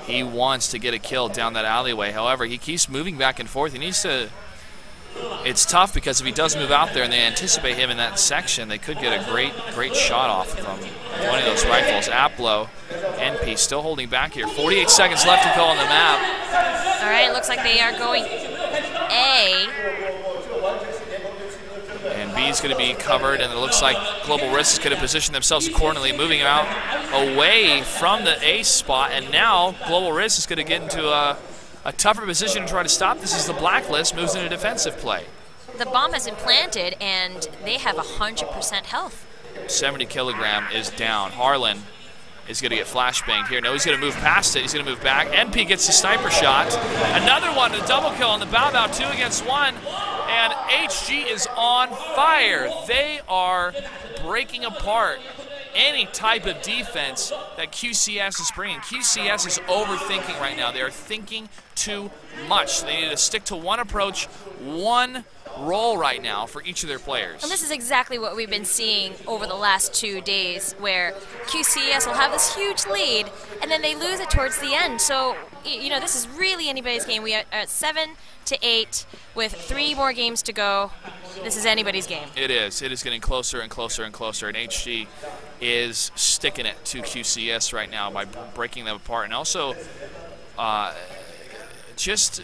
He wants to get a kill down that alleyway. However, he keeps moving back and forth. He needs to... It's tough because if he does move out there and they anticipate him in that section, they could get a great shot off of him. One of those rifles. Aplo, NP still holding back here. 48 seconds left to go on the map. All right, looks like they are going A. And B is going to be covered, and it looks like Global Risk is going to position themselves accordingly, moving out away from the A spot. And now Global Risk is going to get into a tougher position to try to stop this as the Blacklist moves into defensive play. The bomb has been planted, and they have 100% health. 70 kilogram is down. Harlan is going to get flashbanged here. No, he's going to move past it. He's going to move back. NP gets the sniper shot. Another one, a double kill on the bow, 2 against 1. And HG is on fire. They are breaking apart any type of defense that QCS is bringing. QCS is overthinking right now. They are thinking too much. They need to stick to one approach, one role right now for each of their players. And this is exactly what we've been seeing over the last 2 days, where QCS will have this huge lead, and then they lose it towards the end. So, you know, this is really anybody's game. We are at 7-8 with 3 more games to go. This is anybody's game. It is. It is getting closer and closer and closer, and HG is sticking it to QCS right now by breaking them apart, and also just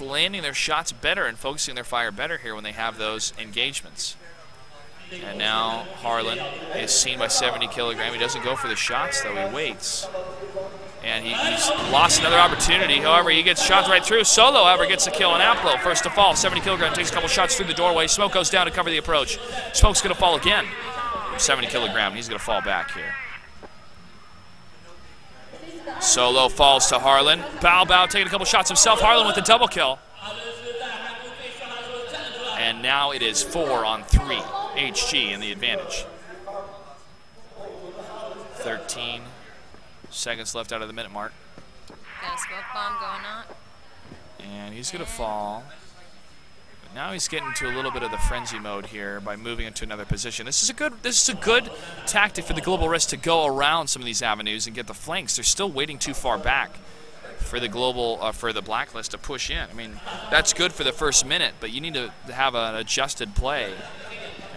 landing their shots better and focusing their fire better here when they have those engagements. And now Harlan is seen by 70 kilogram. He doesn't go for the shots, though. He waits. And he's lost another opportunity. However, he gets shots right through. Solo, however, gets a kill on Aplo. First to fall. 70 kilogram takes a couple shots through the doorway. Smoke goes down to cover the approach. Smoke's going to fall again. 70 kilogram. He's going to fall back here. Solo falls to Harlan. Bow taking a couple shots himself. Harlan with the double kill. And now it is 4 on 3. HG in the advantage. 13 seconds left out of the minute mark. Got a smoke bomb going on. And he's going to fall. But now he's getting into a little bit of the frenzy mode here by moving into another position. This is a good tactic for the Global Risk to go around some of these avenues and get the flanks. They're still waiting too far back for the for the Blacklist to push in. I mean, that's good for the first minute, but you need to have an adjusted play,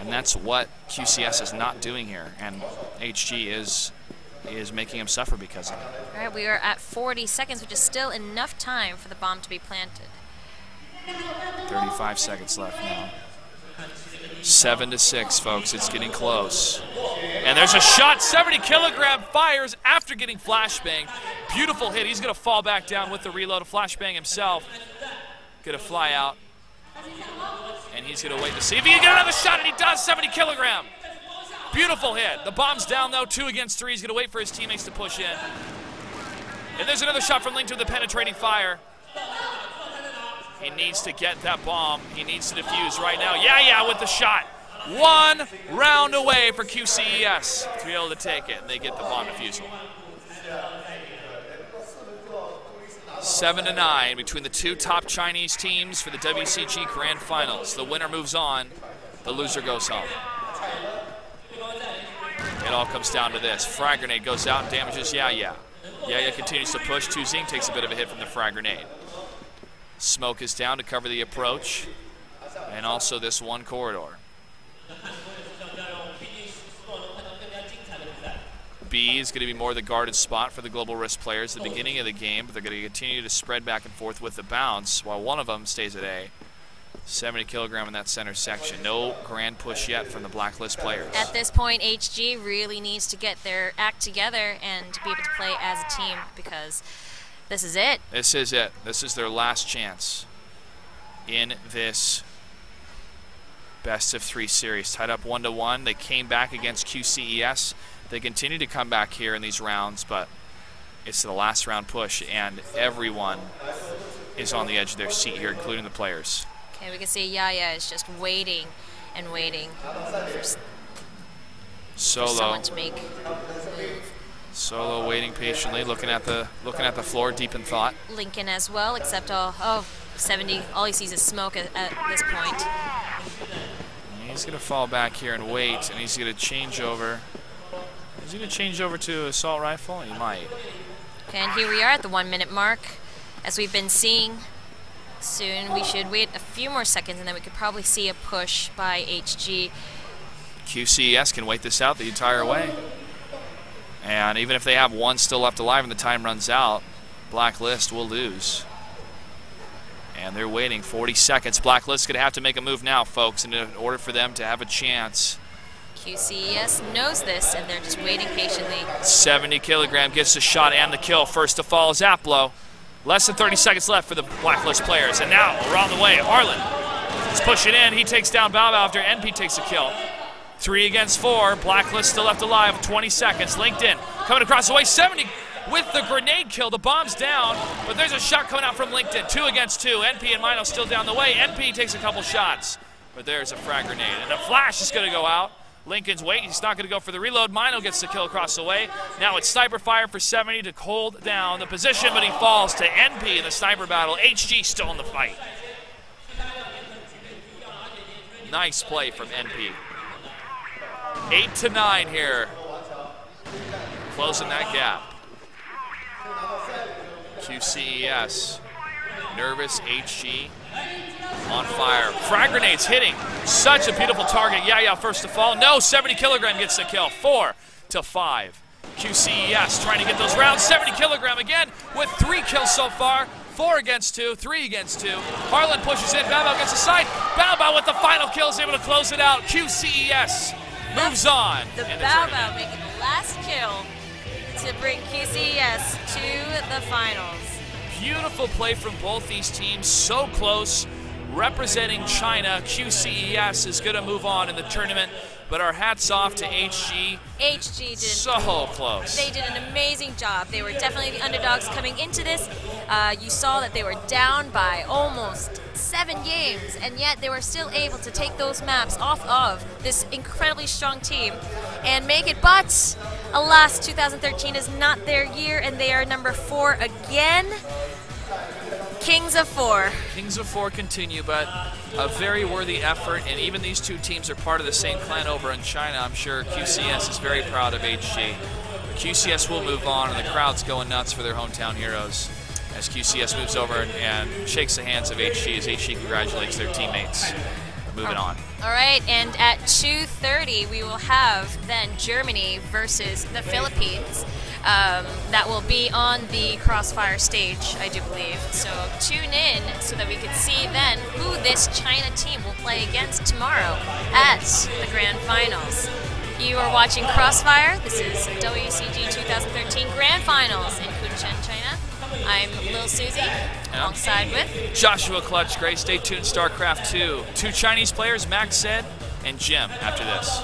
and that's what QCS is not doing here. And HG is making him suffer because of it. All right, we are at 40 seconds, which is still enough time for the bomb to be planted. 35 seconds left now. 7-6, folks. It's getting close. And there's a shot. 70 kilogram fires after getting flashbanged. Beautiful hit. He's going to fall back down with the reload. A flashbang himself. Going to fly out. And he's going to wait to see if he can get another shot, and he does. 70 kilogram. Beautiful hit. The bomb's down, though. 2 against 3. He's going to wait for his teammates to push in. And there's another shot from Link to the penetrating fire. He needs to get that bomb. He needs to defuse right now. Yeah, with the shot. 1 round away for QCES to be able to take it, and they get the bomb defusal. 7-9 between the two top Chinese teams for the WCG Grand Finals. The winner moves on. The loser goes home. It all comes down to this. Frag grenade goes out and damages Yeah continues to push. Tuzing takes a bit of a hit from the frag grenade. Smoke is down to cover the approach, and also this one corridor. B is going to be more the guarded spot for the Global Risk players at the beginning of the game, but they're going to continue to spread back and forth with the bounce while one of them stays at A. 70 kilogram in that center section. No grand push yet from the Blacklist players. At this point, HG really needs to get their act together and be able to play as a team, because this is it. This is it. This is their last chance in this best-of-3 series. Tied up 1-1. They came back against QCES. They continue to come back here in these rounds, but it's the last round push, and everyone is on the edge of their seat here, including the players. Okay, we can see Yaya is just waiting and waiting for someone to make a move. Solo waiting patiently, looking at the floor, deep in thought. Lincoln as well, except 70. All he sees is smoke at this point. He's going to fall back here and wait, and he's going to change over. Is he going to change over to assault rifle? He might. Okay, and here we are at the 1 minute mark. As we've been seeing, soon we should wait a few more seconds, and then we could probably see a push by HG. QCES can wait this out the entire way. And even if they have one still left alive and the time runs out, Blacklist will lose. And they're waiting 40 seconds. Blacklist going to have to make a move now, folks, in order for them to have a chance. QCES knows this, and they're just waiting patiently. 70 kilogram gets the shot and the kill. First to fall is Aplo. Less than 30 seconds left for the Blacklist players. And now we're on the way. Harlan is pushing in. He takes down Bao Bao after NP takes a kill. 3 against 4. Blacklist still left alive. 20 seconds. LinkedIn coming across the way. 70 with the grenade kill. The bomb's down, but there's a shot coming out from LinkedIn. 2 against 2. NP and Mino still down the way. NP takes a couple shots, but there's a frag grenade. And a flash is going to go out. Lincoln's waiting. He's not going to go for the reload. Mino gets the kill across the way. Now it's sniper fire for 70 to hold down the position, but he falls to NP in the sniper battle. HG still in the fight. Nice play from NP. 8-9 here. Closing that gap. QCES. Nervous HG. On fire. Frag grenades hitting. Such a beautiful target. Yeah, first to fall. No, 70 kilogram gets the kill. 4-5. QCES trying to get those rounds. 70 kilogram again with 3 kills so far. 4 against 2, 3 against 2. Harlan pushes in. Bao Bao gets a side. Bao Bao with the final kill is able to close it out. QCES moves on. The Bao Bao making the last kill to bring QCES to the finals. Beautiful play from both these teams, so close. Representing China, QCES is going to move on in the tournament, but our hats off to HG. HG did so close. They did an amazing job. They were definitely the underdogs coming into this. You saw that they were down by almost 7 games, and yet they were still able to take those maps off of this incredibly strong team and make it. But alas, 2013 is not their year, and they are number 4 again. Kings of 4. Kings of 4 continue, but a very worthy effort, and even these two teams are part of the same clan over in China. I'm sure QCS is very proud of HG. QCS will move on, and the crowd's going nuts for their hometown heroes as QCS moves over and shakes the hands of HG as HG congratulates their teammates. Moving on. All right, and at 2:30 we will have then Germany versus the Philippines. That will be on the CrossFire stage, I do believe. So tune in so that we can see then who this China team will play against tomorrow at the Grand Finals. You are watching CrossFire. This is WCG 2013 Grand Finals in Kunshan, China. I'm Lil Susie, alongside with Joshua Clutch Gray. Stay tuned, StarCraft 2. 2 Chinese players, Max Said and Jim, after this.